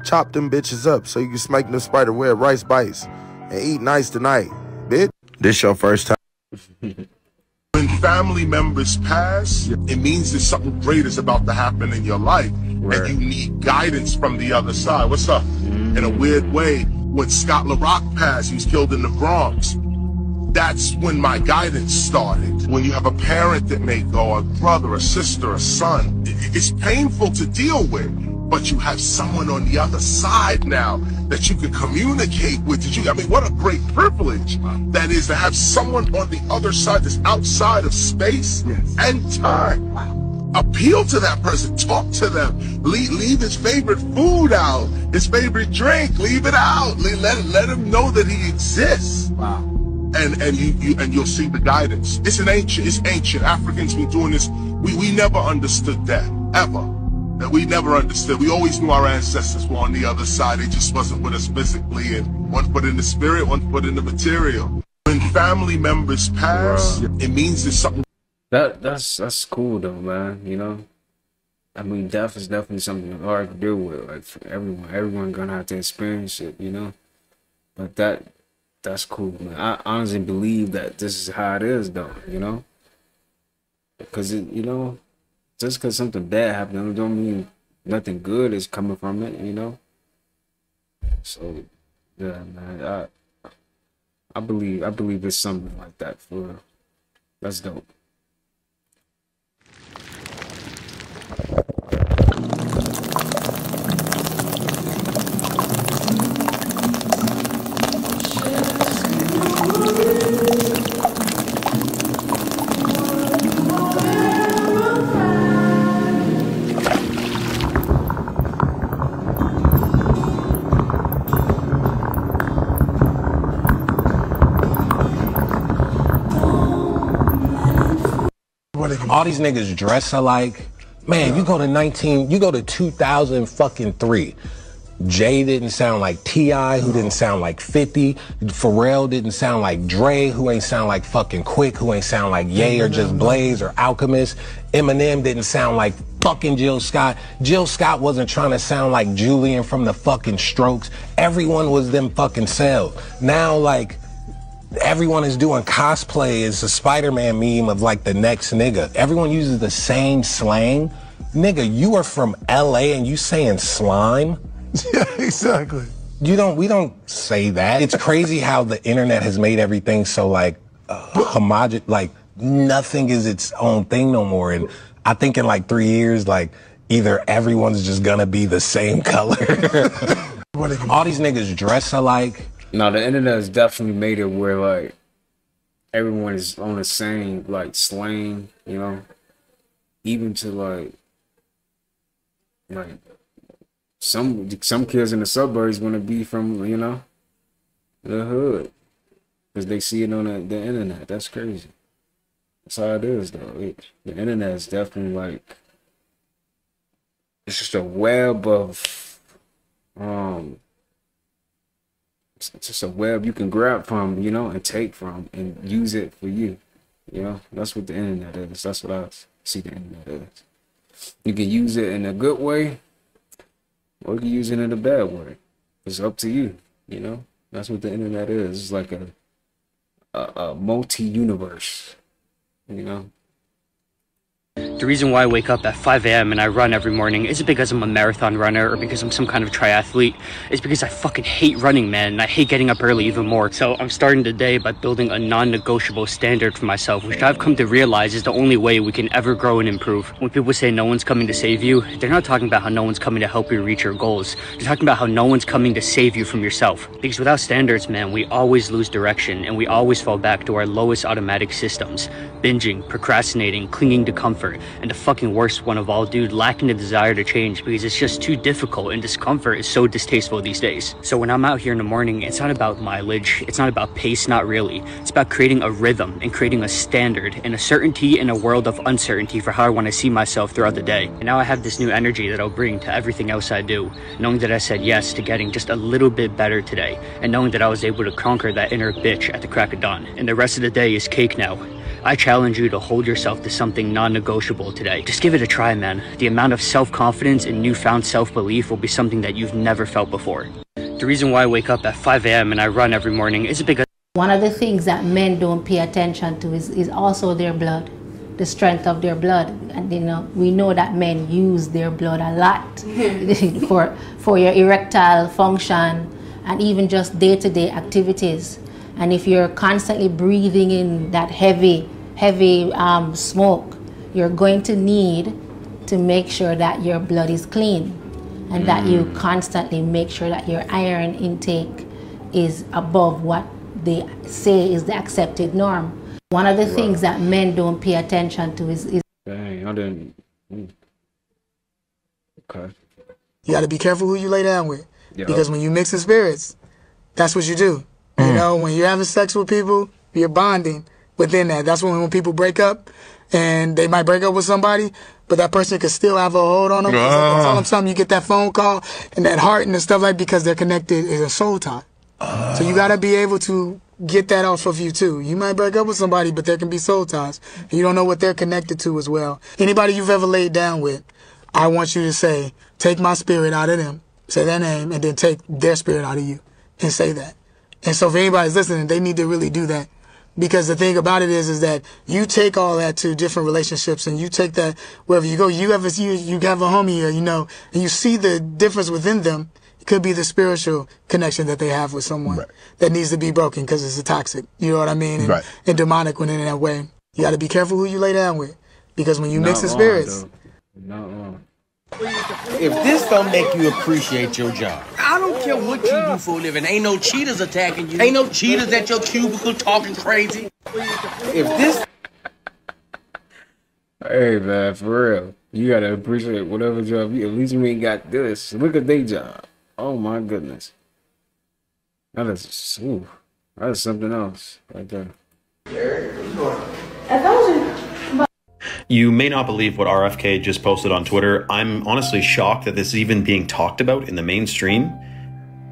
Chop them bitches up so you can make them spiderweb rice bites and eat nice tonight, bitch. This your first time. When family members pass, it means that something great is about to happen in your life, and you need guidance from the other side. What's up? In a weird way, when Scott LaRock passed, he was killed in the Bronx. That's when my guidance started. When you have a parent that may go, a brother, a sister, a son, it's painful to deal with, but you have someone on the other side now that you can communicate with. I mean, what a great privilege that is to have someone on the other side that's outside of space and time. Appeal to that person, talk to them, leave his favorite food out, his favorite drink, leave it out, let him know that he exists. Wow. And you'll see the guidance. It's ancient. Africans been doing this. We never understood that, ever. That we never understood. We always knew our ancestors were on the other side. They just wasn't with us physically, and one foot in the spirit, one foot in the material. When family members pass, it means there's something. That's cool though, man. You know, I mean, death is definitely something hard to deal with. Like for everyone gonna have to experience it. You know, but that's cool, man. I honestly believe that this is how it is, though, you know? Because, you know, just because something bad happened, don't mean nothing good is coming from it, you know? So, yeah, man, I believe it's something like that for real. That's dope. All these niggas dress alike. Man, you go to 2003. Jay didn't sound like T.I., who didn't sound like 50. Pharrell didn't sound like Dre, who ain't sound like fucking Quick, who ain't sound like Ye or Just Blaze or Alchemist. Eminem didn't sound like fucking Jill Scott. Jill Scott wasn't trying to sound like Julian from the fucking Strokes. Everyone was them fucking selves. Now, like, everyone is doing cosplay as a Spider-Man meme of like the next nigga. Everyone uses the same slang. Nigga, you are from LA and you saying slime? Yeah, exactly. We don't say that. It's crazy how the internet has made everything so like homogenous, like nothing is its own thing no more. And I think in like 3 years, like either everyone's just gonna be the same color. All these niggas dress alike. No, the internet has definitely made it where like everyone is on the same like slang, you know, even to like some kids in the suburbs want to be from, you know, the hood because they see it on the internet. That's crazy. That's how it is though. The internet is definitely like, it's just a web of it's just a web you can grab from, you know, and take from and use it for you. You know, that's what the internet is. That's what I see the internet is. You can use it in a good way, or you can use it in a bad way. It's up to you, you know. That's what the internet is. It's like a multi-universe, you know. The reason why I wake up at 5 a.m. and I run every morning isn't because I'm a marathon runner or because I'm some kind of triathlete. It's because I fucking hate running, man, and I hate getting up early even more. So I'm starting the day by building a non-negotiable standard for myself, which I've come to realize is the only way we can ever grow and improve. When people say no one's coming to save you, they're not talking about how no one's coming to help you reach your goals. They're talking about how no one's coming to save you from yourself. Because without standards, man, we always lose direction and we always fall back to our lowest automatic systems. Binging, procrastinating, clinging to comfort, and the fucking worst one of all, dude, lacking the desire to change because it's just too difficult and discomfort is so distasteful these days. So when I'm out here in the morning, it's not about mileage, it's not about pace, not really. It's about creating a rhythm and creating a standard and a certainty in a world of uncertainty for how I want to see myself throughout the day. And now I have this new energy that I'll bring to everything else I do, knowing that I said yes to getting just a little bit better today, and knowing that I was able to conquer that inner bitch at the crack of dawn. And the rest of the day is cake now. I challenge you to hold yourself to something non-negotiable today. Just give it a try, man. The amount of self-confidence and newfound self-belief will be something that you've never felt before. The reason why I wake up at 5 a.m. and I run every morning isn't because... One of the things that men don't pay attention to is also their blood, the strength of their blood. And we know that men use their blood a lot for your erectile function and even just day-to-day activities. And if you're constantly breathing in that heavy smoke, you're going to need to make sure that your blood is clean and that you constantly make sure that your iron intake is above what they say is the accepted norm. One of the things that men don't pay attention to is Dang, I didn't. Okay. You got to be careful who you lay down with. Because when you mix the spirits, that's what you do. You know, when you're having sex with people, you're bonding within that. That's when people break up, and they might break up with somebody, but that person could still have a hold on them. Tell them something, you get that phone call, and that heart and the stuff like because they're connected is a soul tie. So you got to be able to get that off of you, too. You might break up with somebody, but there can be soul ties. And you don't know what they're connected to as well. Anybody you've ever laid down with, I want you to say, take my spirit out of them, say their name, and then take their spirit out of you, and say that. And so if anybody's listening, they need to really do that. Because the thing about it is that you take all that to different relationships and you take that wherever you go. You have a homie here, and you see the difference within them. It could be the spiritual connection that they have with someone that needs to be broken because it's a toxic. You know what I mean? And demonic within that way. You got to be careful who you lay down with. Because when you mix the spirits. Not wrong. If this don't make you appreciate your job, I don't care what you do for a living. Ain't no cheaters attacking you. Ain't no cheaters at your cubicle talking crazy. If this... Hey, man, for real. You got to appreciate whatever job you... At least you ain't got this. Look at their job. Oh, my goodness. That is something else right there. You may not believe what RFK just posted on Twitter. I'm honestly shocked that this is even being talked about in the mainstream.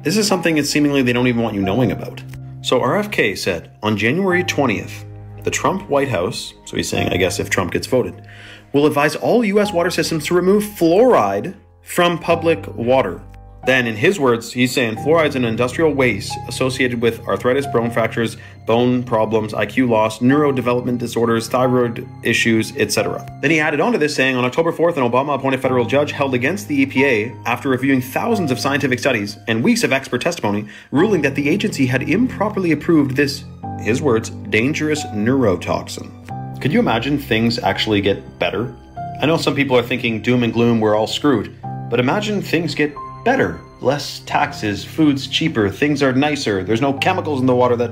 This is something that seemingly they don't even want you knowing about. So RFK said on January 20th, the Trump White House, so he's saying, I guess if Trump gets voted, will advise all U.S. water systems to remove fluoride from public water. Then, in his words, he's saying fluoride is an industrial waste associated with arthritis, bone fractures, bone problems, IQ loss, neurodevelopment disorders, thyroid issues, etc. Then he added on to this saying, on October 4th, an Obama-appointed federal judge held against the EPA after reviewing thousands of scientific studies and weeks of expert testimony, ruling that the agency had improperly approved this, his words, dangerous neurotoxin. Could you imagine things actually get better? I know some people are thinking doom and gloom, we're all screwed, but imagine things get better. Less taxes, food's cheaper, things are nicer, there's no chemicals in the water that,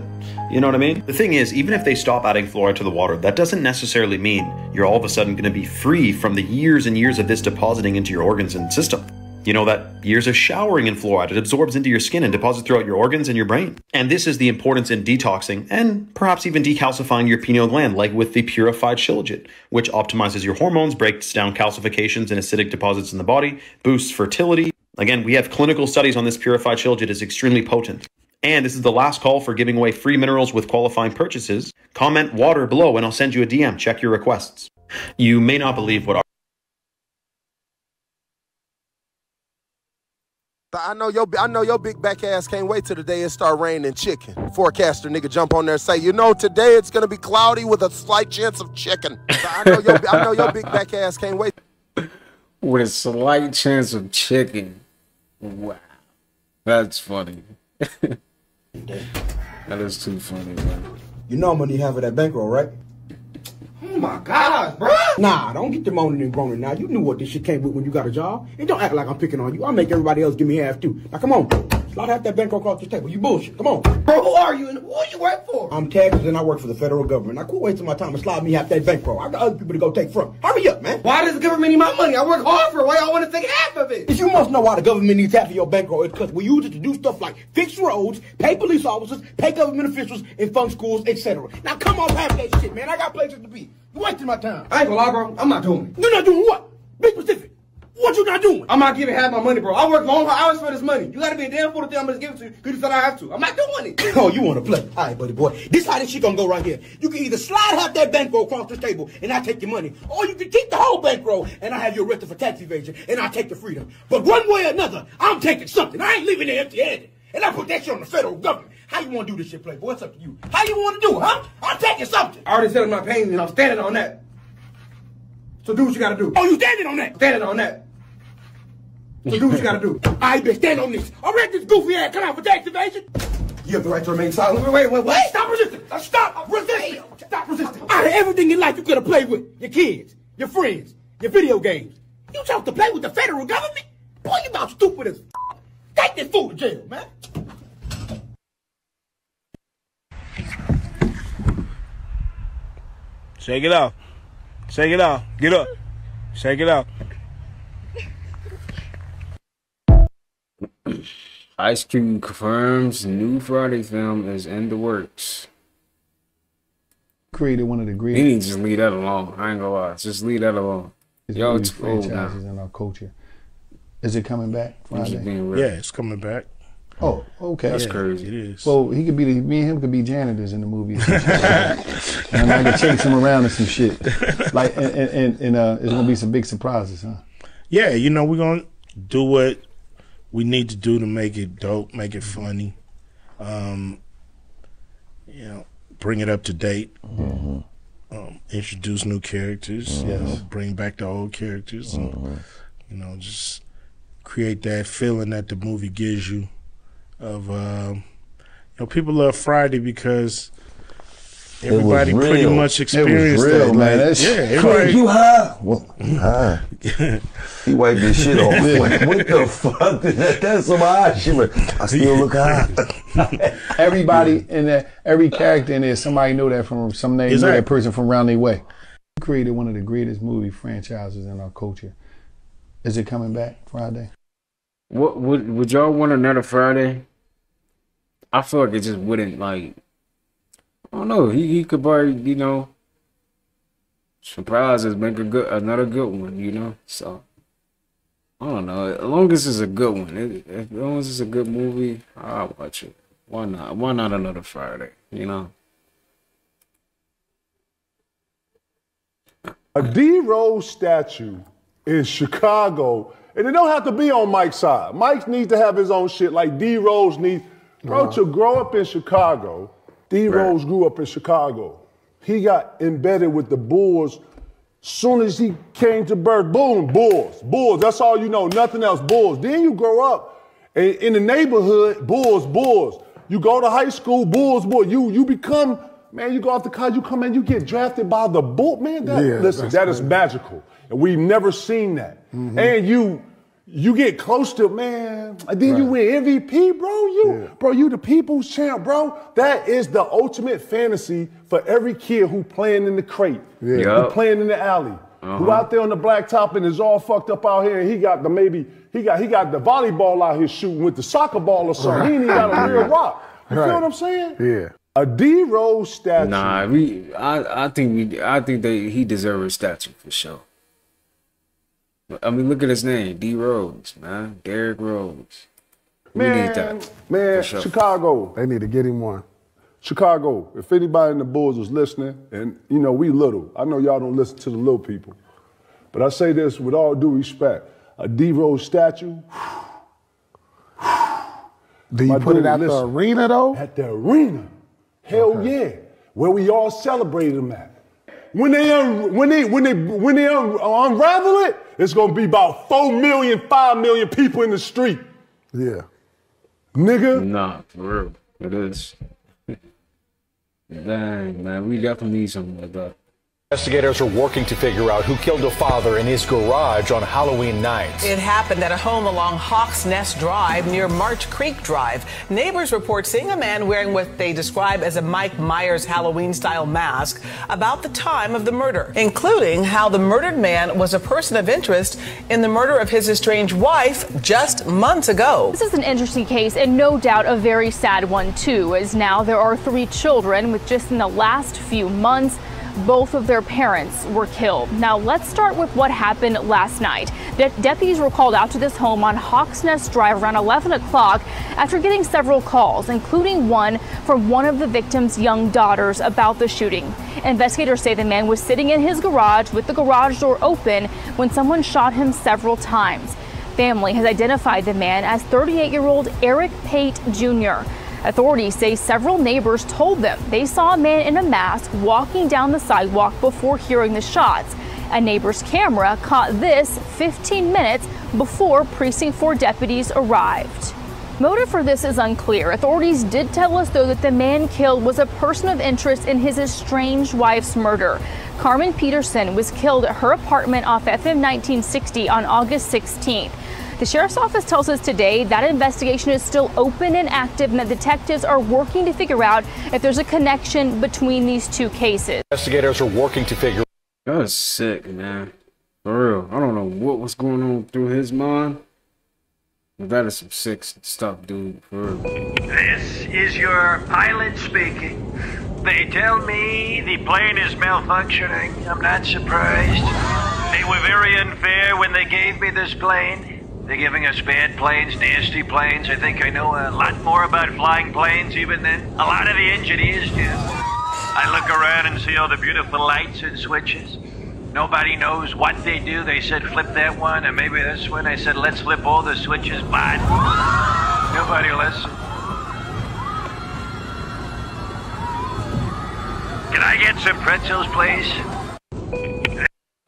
you know what I mean? The thing is, even if they stop adding fluoride to the water, that doesn't necessarily mean you're all of a sudden going to be free from the years and years of this depositing into your organs and system. You know that years of showering in fluoride, it absorbs into your skin and deposits throughout your organs and your brain. And this is the importance in detoxing and perhaps even decalcifying your pineal gland, like with the purified shilajit, which optimizes your hormones, breaks down calcifications and acidic deposits in the body, boosts fertility. Again, we have clinical studies on this purified shilajit is extremely potent. And this is the last call for giving away free minerals with qualifying purchases. Comment water below and I'll send you a DM. Check your requests. You may not believe what I know your big back ass can't wait till the day it start raining chicken. Forecaster nigga jump on there and say, you know, today it's gonna be cloudy with a slight chance of chicken. I know your big back ass can't wait. With a slight chance of chicken. Wow. That's funny. That is too funny, man. You know I'm gonna need half of that bankroll, right? Oh my God, bro! Nah, don't get the moaning and groaning now. You knew what this shit came with when you got a job. And don't act like I'm picking on you. I'll make everybody else give me half too. Now come on. Slide half that bankroll across the table. You bullshit. Come on. Bro, who are you and who you work for? I'm Texas and I work for the federal government. Now quit wasting my time and slide me half that bankroll. I got other people to go take from. Hurry up, man. Why does the government need my money? I work hard for it. Why y'all want to take half of it? If you must know why the government needs half of your bankroll, it's because we use it to do stuff like fix roads, pay police officers, pay government officials, and fund schools, etc. Now come on, half that shit, man. I got places to be. You wasting my time. I ain't gonna lie, bro. I'm not doing it. You're not doing what? Be specific. What you not doing? I'm not giving half my money, bro. I work long hours for this money. You gotta be a damn fool to think I'm gonna give it to you because you said I have to. I'm not doing it. Oh, you wanna play? All right, buddy boy. This how this shit gonna go right here. You can either slide half that bankroll across this table and I take your money, or you can keep the whole bankroll and I have you arrested for tax evasion and I take the freedom. But one way or another, I'm taking something. I ain't leaving there empty-handed. And I put that shit on the federal government. How you wanna do this shit, Playboy? It's up to you. How you wanna do it, huh? I'm taking something. I already said I'm not paying you and I'm standing on that. So do what you gotta do. Oh, you standing on that? Standing on that. So do what you gotta do. I bitch, stand on this. Arrest this goofy ass. Come out for tax evasion. You have the right to remain silent. Wait, what? Stop resisting. Stop resisting. Stop resisting. Out of everything in life you could have played with, your kids, your friends, your video games, you chose to play with the federal government? Boy, you about stupid as f***. Take this fool to jail, man. Shake it off. Shake it off. Get up. Shake it off. Ice Cube confirms new Friday film is in the works. Created one of the greatest. He needs to just leave that alone. I ain't gonna lie. Just leave that alone. Y'all too old now. In our culture. Is it coming back Friday? Yeah, it's coming back. Oh, okay. That's crazy. It is. Well, he could be me and him could be janitors in the movie. And I could chase him around and some shit. Like, and it's gonna be some big surprises, huh? Yeah, you know, we're gonna do what we need to do to make it dope, make it funny. You know, bring it up to date. Introduce new characters. You know, bring back the old characters. And, you know, just create that feeling that the movie gives you. Of you know, people love Friday because everybody pretty much experienced it was real, that. man. Like, Yeah, everybody. You high? Well, high. He wiped this shit off. Like, what the fuck? That's some high shit. I still look high. Everybody in that, every character in there, somebody know that from some name, know that person from around their way. You created one of the greatest movie franchises in our culture. Is it coming back Friday? What would y'all want another Friday? I feel like it just wouldn't, like, I don't know. He could probably, you know, surprise us, make another good one, you know. So I don't know. As long as it's a good one, as long as it's a good movie, I'll watch it. Why not? Why not another Friday? You know. A D Rose statue in Chicago, and it don't have to be on Mike's side. Mike needs to have his own shit. Like D Rose needs, bro, to grow up in Chicago. D Rose grew up in Chicago. He got embedded with the Bulls. Soon as he came to birth, boom, Bulls, Bulls. That's all you know, nothing else, Bulls. Then you grow up in the neighborhood, Bulls, Bulls. You go to high school, Bulls, Bulls. You become, man, you go off to college, you come in, you get drafted by the Bulls. Man, listen, that is magical. And we've never seen that. And you get close to, man, and then you win MVP, bro. You the people's champ, bro. That is the ultimate fantasy for every kid who playing in the crate, who playing in the alley, who out there on the blacktop and is all fucked up out here. And he got the he got the volleyball out here shooting with the soccer ball or something. He ain't even got a real rock. You feel what I'm saying? Yeah. A D Rose statue. Nah, I think that he deserves a statue for sure. I mean, look at his name, D Rose, man, Derrick Rose. We need that. Man, sure. Chicago. They need to get him one. Chicago, if anybody in the Bulls is listening, and you know, we little. I know y'all don't listen to the little people. But I say this with all due respect. A D Rose statue, Do you put it at the arena though? At the arena. Hell yeah. Where we all celebrated them at. When they unravel it, it's gonna be about 4 million, 5 million people in the street. Yeah. Nigga. Nah, for real. It is. Dang, man, we definitely need something like that. Investigators are working to figure out who killed a father in his garage on Halloween night. It happened at a home along Hawks Nest Drive near March Creek Drive. Neighbors report seeing a man wearing what they describe as a Mike Myers Halloween-style mask about the time of the murder, including how the murdered man was a person of interest in the murder of his estranged wife just months ago. This is an interesting case and no doubt a very sad one too, as now there are 3 children with just in the last few months both of their parents were killed. Now let's start with what happened last night. Deputies were called out to this home on Hawks Nest Drive around 11 o'clock after getting several calls, including one from one of the victim's young daughters about the shooting. Investigators say the man was sitting in his garage with the garage door open when someone shot him several times. Family has identified the man as 38-year-old Eric Pate Jr. Authorities say several neighbors told them they saw a man in a mask walking down the sidewalk before hearing the shots. A neighbor's camera caught this 15 minutes before Precinct 4 deputies arrived. Motive for this is unclear. Authorities did tell us, though, that the man killed was a person of interest in his estranged wife's murder. Carmen Peterson was killed at her apartment off FM 1960 on August 16th. The sheriff's office tells us today that investigation is still open and active and that detectives are working to figure out if there's a connection between these 2 cases. Investigators are working to figure. That's sick, man. For real. I don't know what was going on through his mind. But that is some sick stuff, dude. For real. This is your pilot speaking. They tell me the plane is malfunctioning. I'm not surprised. They were very unfair when they gave me this plane. They're giving us bad planes, nasty planes. I think I know a lot more about flying planes even than a lot of the engineers do. I look around and see all the beautiful lights and switches. Nobody knows what they do. They said flip that one and maybe this one. I said let's flip all the switches, but nobody listens. Can I get some pretzels, please?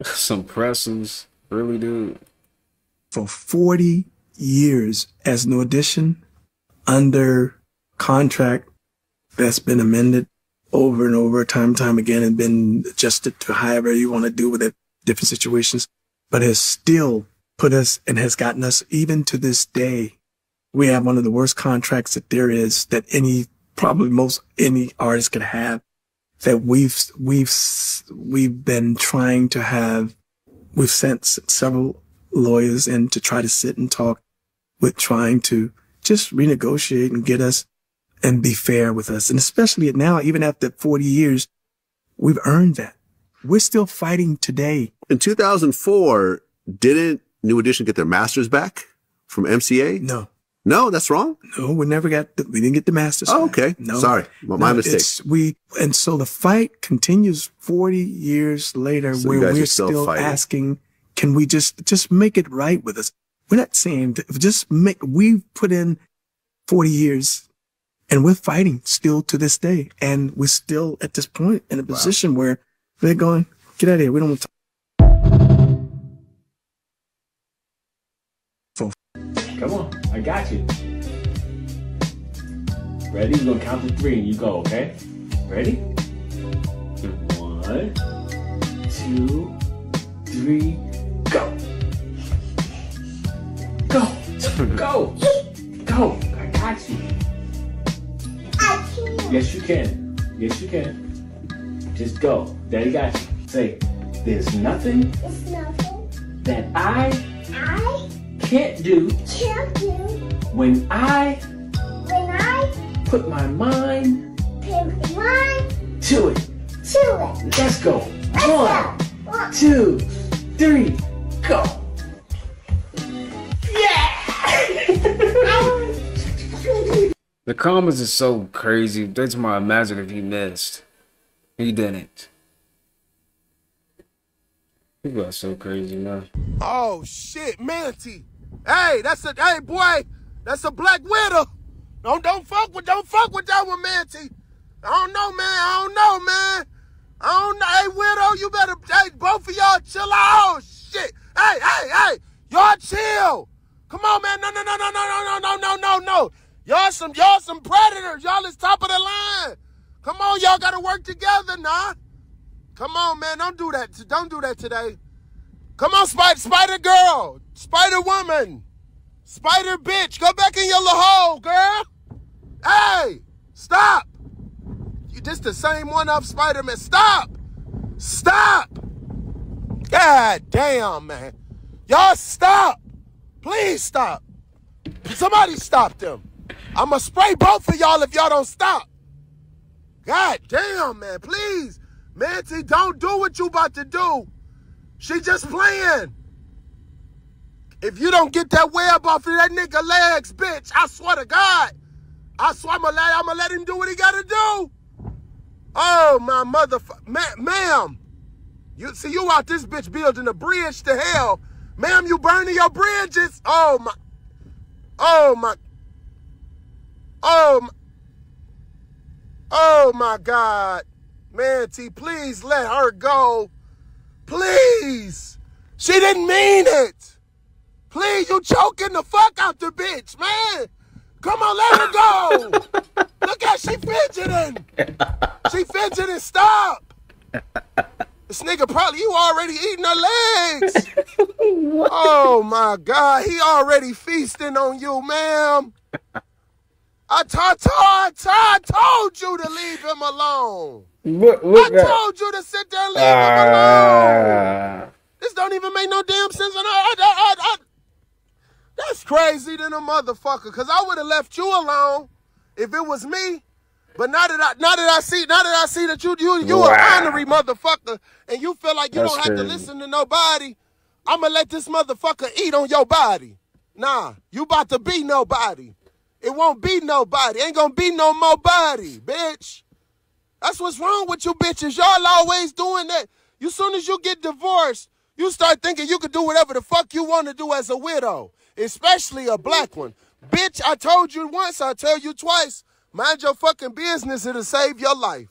Some pretzels? Really, dude? For 40 years as an audition under contract that's been amended over and over, time and time again, and been adjusted to however you want to do with it, different situations, but has still put us and has gotten us even to this day. We have one of the worst contracts that there is, that any artist could have, that we've been trying to have. We've sent several lawyers in to try to sit and talk with, trying to just renegotiate and get us and be fair with us. And especially now, even after 40 years, we've earned that. We're still fighting today. In 2004, didn't New Edition get their masters back from MCA? No. No, that's wrong? No, we didn't get the masters back. Oh, okay. No. Sorry. My mistake. And so the fight continues 40 years later, so where we're still asking, can we just make it right with us? We're not saying we've put in 40 years and we're fighting still to this day. And we're still at this point in a position where they're going, get out of here. We don't want to talk. Come on. I got you. Ready? We're going to count to 3 and you go, okay? Ready? 1, 2, 3, go. Go. Go. Go. I got you. I can. Yes, you can. Yes, you can. Just go. Daddy got you. Say, there's nothing that I can't do when I put my mind to it. Let's go. 1, 2, 3, go. The comments is so crazy. That's my imagine if he missed. He didn't. People are so crazy, man. Oh shit, Manti. Hey, hey boy, that's a black widow. Don't fuck with that one, man. I don't know, man. I don't know. Hey, weirdo, you better, hey, both of y'all chill out. Oh, shit. Hey. Y'all chill. Come on, man. No. Y'all some predators. Y'all is top of the line. Come on, y'all gotta work together, nah. Come on, man. Don't do that. Don't do that today. Come on, spider girl. Spider woman. Spider bitch. Go back in your little hole, girl. Hey, stop. You just the same one-up Spider-Man. Stop. God damn, man. Y'all stop. Please stop. Somebody stop them. I'ma spray both of y'all if y'all don't stop. God damn, man. Please. Manti, don't do what you about to do. She just playing. If you don't get that web off of that nigga legs, bitch, I swear to God. I swear I'ma let him do what he gotta do. Oh, my motherfucker. Ma'am. You out this bitch building a bridge to hell. Ma'am, you burning your bridges. Oh my God. Manti, please let her go. Please. She didn't mean it. Please, you choking the fuck out the bitch, man. Come on, let her go. Look at she fidgeting. She fidgeting, stop. This nigga probably, you already eating her legs. Oh my God, he already feasting on you, ma'am. I told you to leave him alone. I told you to sit there and leave him alone. This don't even make no damn sense. That's crazy than a motherfucker. Cause I would have left you alone if it was me. But now that I see that you an honorary motherfucker and you feel like you don't have to listen to nobody, I'ma let this motherfucker eat on your body. Nah, you about to be nobody. It won't be nobody. Ain't gonna be no more body, bitch. That's what's wrong with you bitches. Y'all always doing that. As soon as you get divorced, you start thinking you could do whatever the fuck you want to do as a widow, especially a black one. Bitch, I told you once, I'll tell you twice. Mind your fucking business, it'll save your life.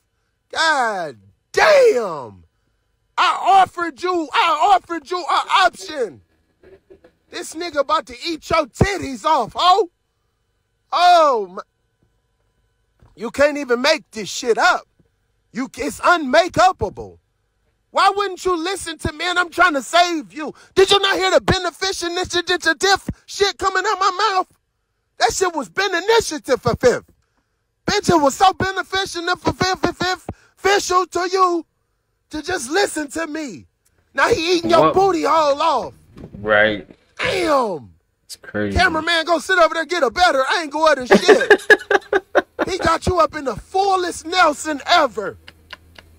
God damn. I offered you an option. This nigga about to eat your titties off, ho. Oh, my. You can't even make this shit up. It's unmakeupable. Why wouldn't you listen to me? And I'm trying to save you. Did you not hear the beneficial shit coming out my mouth? That shit was beneficial for fifth. Bitch, it was so beneficial to you to just listen to me. Now he eating your booty all off. Right. Damn. It's crazy. Cameraman, go sit over there and get a better angle of the shit. He got you up in the fullest Nelson ever.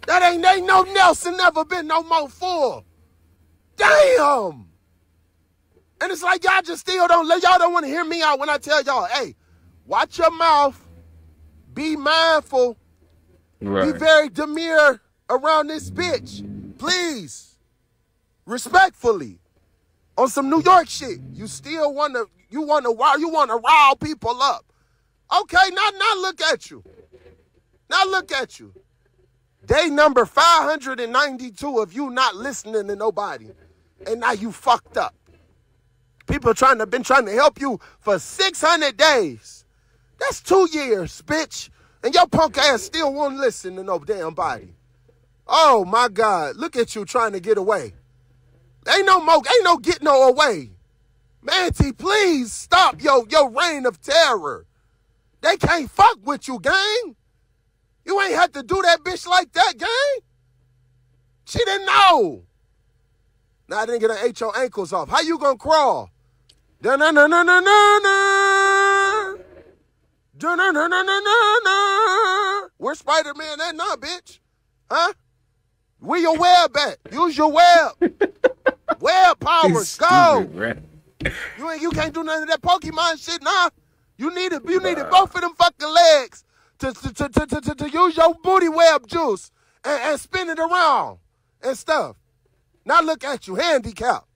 That ain't no Nelson never been no more full. Damn. And it's like y'all just still don't want to hear me out when I tell y'all, hey, watch your mouth. Be mindful. Right. Be very demure around this bitch. Please. Respectfully. On some New York shit. You still want to rile people up. Okay, now look at you. Now look at you. Day number 592 of you not listening to nobody. And now you fucked up. People been trying to help you for 600 days. That's 2 years, bitch. And your punk ass still won't listen to no damn body. Oh my God. Look at you trying to get away. Ain't no getting no away. Manti, please stop your reign of terror. They can't fuck with you, gang. You ain't had to do that bitch like that, gang. She didn't know. Now I didn't get to ate your ankles off. How you gonna crawl? Where's Spider-Man at now, bitch? Huh? Where your web at? Use your web. Web powers, go. You can't do none of that Pokemon shit, nah. You needed both of them fucking legs to use your booty web juice and spin it around and stuff. Now look at you, handicapped,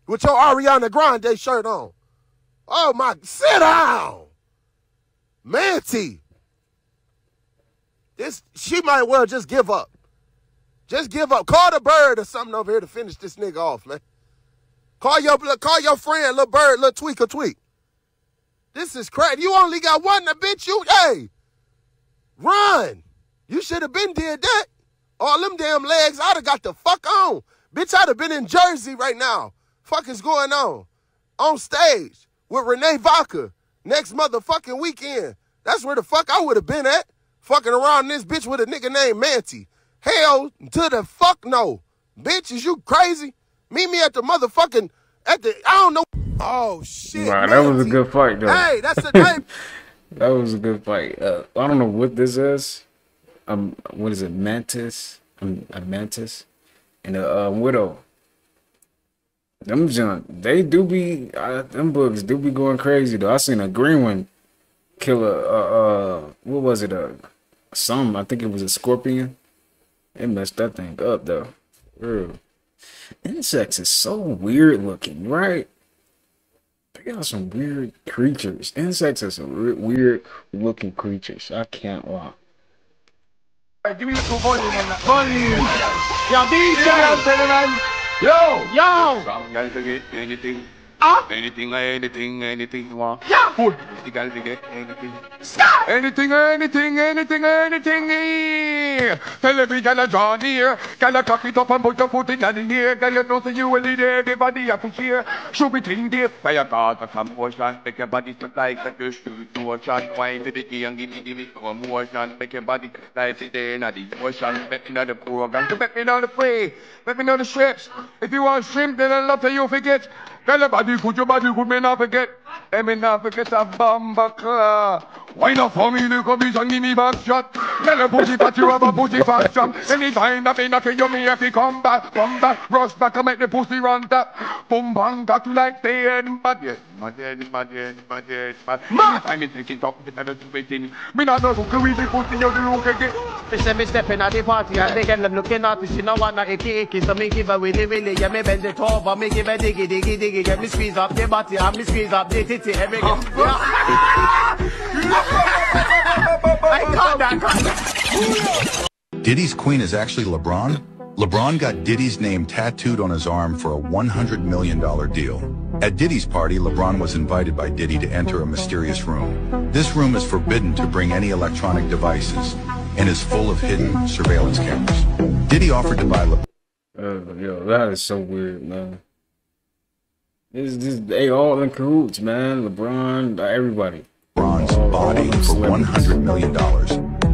with your Ariana Grande shirt on. Oh my, sit down. Manti. She might well just give up. Just give up. Call the bird or something over here to finish this nigga off, man. Call your friend, little bird, little tweak. This is crazy. You only got one, bitch. Hey, run. You should have been did that. All them damn legs, I'd have got the fuck on. Bitch, I'd have been in Jersey right now. Fuck is going on? On stage with Renee Vaca next motherfucking weekend. That's where the fuck I would have been at. Fucking around this bitch with a nigga named Manti. Hell to the fuck no. Bitch, is you crazy? Meet me at the motherfucking, I don't know. Oh, shit, Wow, that was a good fight, though. Hey, that's a name. That was a good fight. I don't know what this is. What is it? Mantis? A mantis? And a widow. Them they do be, them bugs do be going crazy, though. I seen a green one kill what was it? I think it was a scorpion. It messed that thing up, though. Real. Insects is so weird looking, right? They got some weird creatures. Insects are some weird looking creatures. I can't lie. Hey, give me a little volume on that. Volume! Yo, DJ! Man. Yo! Anything. Anything you want. Yeah! Food. You gotta get anything. Stop! Anything. Tell every gal a draw near. Gal a cock it up and put your foot in the air. Gal you know that you will lead everybody up to here. Should be clean there. Fire God for some motion. Make your body look like a fish to motion. Wine to the key and give me some motion. Make your body like it there. Not the motion. Make me know the program. To make me know the play. Make me know the strips. If you want shrimp, then a lot of you forget. Tell your body good, me not forget. Let me not forget a bamba. Why not for me, look at me, and give me back shot. Tell a pussy that you have a pussy fast jump. Anytime that me knocking you, me have to come back, rush back and make the pussy run tap. Boom, bang, got like the end, mad. Anytime me take it up, it's never too waiting. Me not know who with the pussy, you look again. Me say me stepping at the party, and they get them looking at me, she no wanna icky, so me give a willy, yeah, me bend it over, me give a diggy. Get me squeeze up the body and me squeeze up the titty. Every I got that. Diddy's queen is actually LeBron? LeBron got Diddy's name tattooed on his arm for a $100 million deal. At Diddy's party, LeBron was invited by Diddy to enter a mysterious room. This room is forbidden to bring any electronic devices and is full of hidden surveillance cameras. Diddy offered to buy LeBron. Yo, that is so weird, man. They all in cahoots, man. LeBron, everybody. LeBron's body for $100 million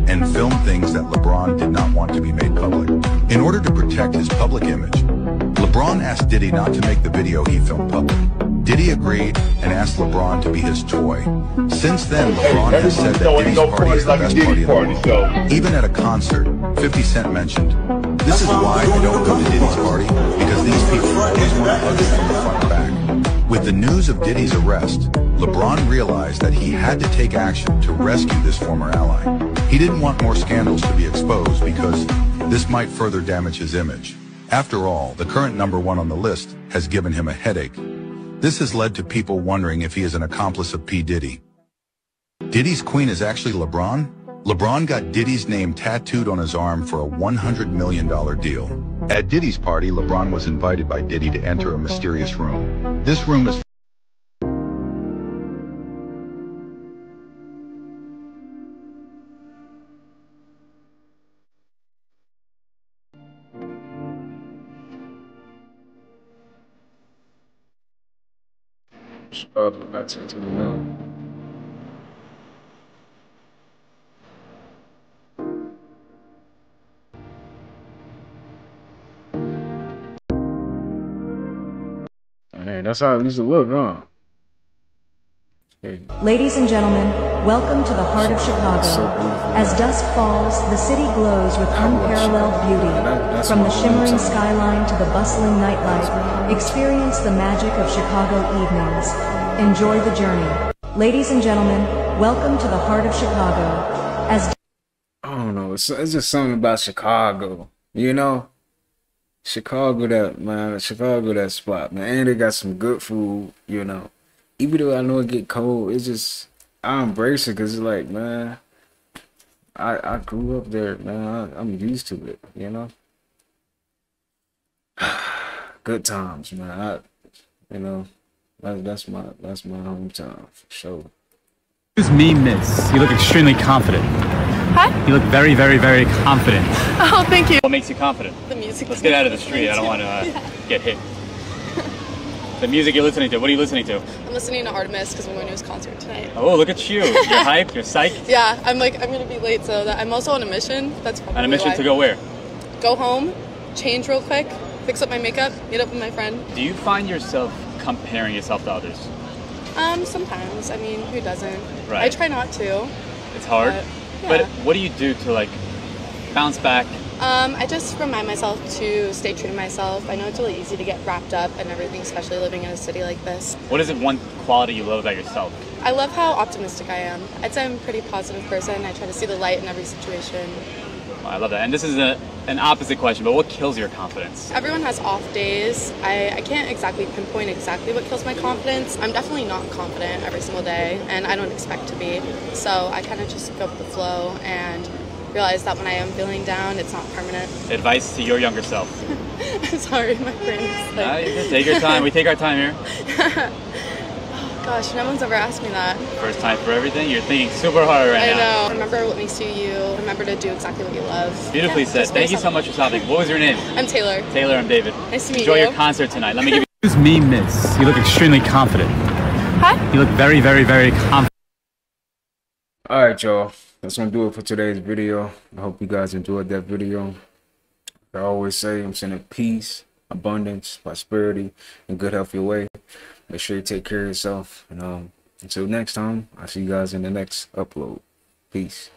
and film things that LeBron did not want to be made public. In order to protect his public image, LeBron asked Diddy not to make the video he filmed public. Diddy agreed and asked LeBron to be his toy. Since then, LeBron has said that Diddy's party is the best party in the world. Even at a concert, 50 Cent mentioned, "This is why I don't go to Diddy's party, because these people always want to hug you from the front and back." With the news of Diddy's arrest, LeBron realized that he had to take action to rescue this former ally. He didn't want more scandals to be exposed because this might further damage his image. After all, the current #1 on the list has given him a headache. This has led to people wondering if he is an accomplice of P. Diddy. Diddy's queen is actually LeBron? LeBron got Diddy's name tattooed on his arm for a $100 million deal. At Diddy's party, LeBron was invited by Diddy to enter a mysterious room. This room is That's into the middle. Hey, that's how it used to look, huh? Hey. Ladies and gentlemen, welcome to the heart of Chicago. As dusk falls, the city glows with unparalleled beauty. From the shimmering skyline to the bustling nightlife, experience the magic of Chicago evenings. Enjoy the journey. Ladies and gentlemen, welcome to the heart of Chicago. As I don't know, it's just something about Chicago, you know? Chicago, that spot, man. And they got some good food, you know. Even though I know it get cold, it's just, I embrace it because it's like, man, I grew up there, man. I'm used to it, you know. Good times, man. You know, that's my hometown for sure. Excuse me, miss. You look extremely confident. Hi? You look very, very, very confident. Oh, thank you. What makes you confident? The music. Let's get out of the street. I don't want to get hit. The music you're listening to. What are you listening to? I'm listening to Artemis because we're going to his concert tonight. Oh, look at you. You're hyped. You're psyched. Yeah, I'm going to be late, so I'm also on a mission. That's probably On a mission why. to go where? Go home, change real quick, fix up my makeup, meet up with my friend. Do you find yourself comparing yourself to others? Sometimes. I mean, who doesn't? Right. I try not to. It's hard. But, But what do you do to like bounce back? I just remind myself to stay true to myself. I know it's really easy to get wrapped up in everything, especially living in a city like this. What is it one quality you love about yourself? I love how optimistic I am. I'd say I'm a pretty positive person. I try to see the light in every situation. I love that. And this is an opposite question, but what kills your confidence? Everyone has off days. I can't exactly pinpoint exactly what kills my confidence. I'm definitely not confident every single day, and I don't expect to be. So I kind of just go with the flow and realize that when I am feeling down, it's not permanent. Advice to your younger self. I'm sorry, my brain is like... No, you can take your time. We take our time here. Gosh, no one's ever asked me that. First time for everything. You're thinking super hard right now. I know. Remember what makes you you. Remember to do exactly what you love. Beautifully said. Thank you so much for stopping. What was your name? I'm Taylor. Taylor, I'm David. Nice to meet Enjoy you. your concert tonight. Let me give you... Excuse me, miss. You look extremely confident. Hi? You look very, very, very confident. Alright, y'all. That's gonna do it for today's video. I hope you guys enjoyed that video. Like I always say, I'm sending peace, abundance, prosperity, and good health your way. Make sure you take care of yourself. And until next time, I'll see you guys in the next upload. Peace.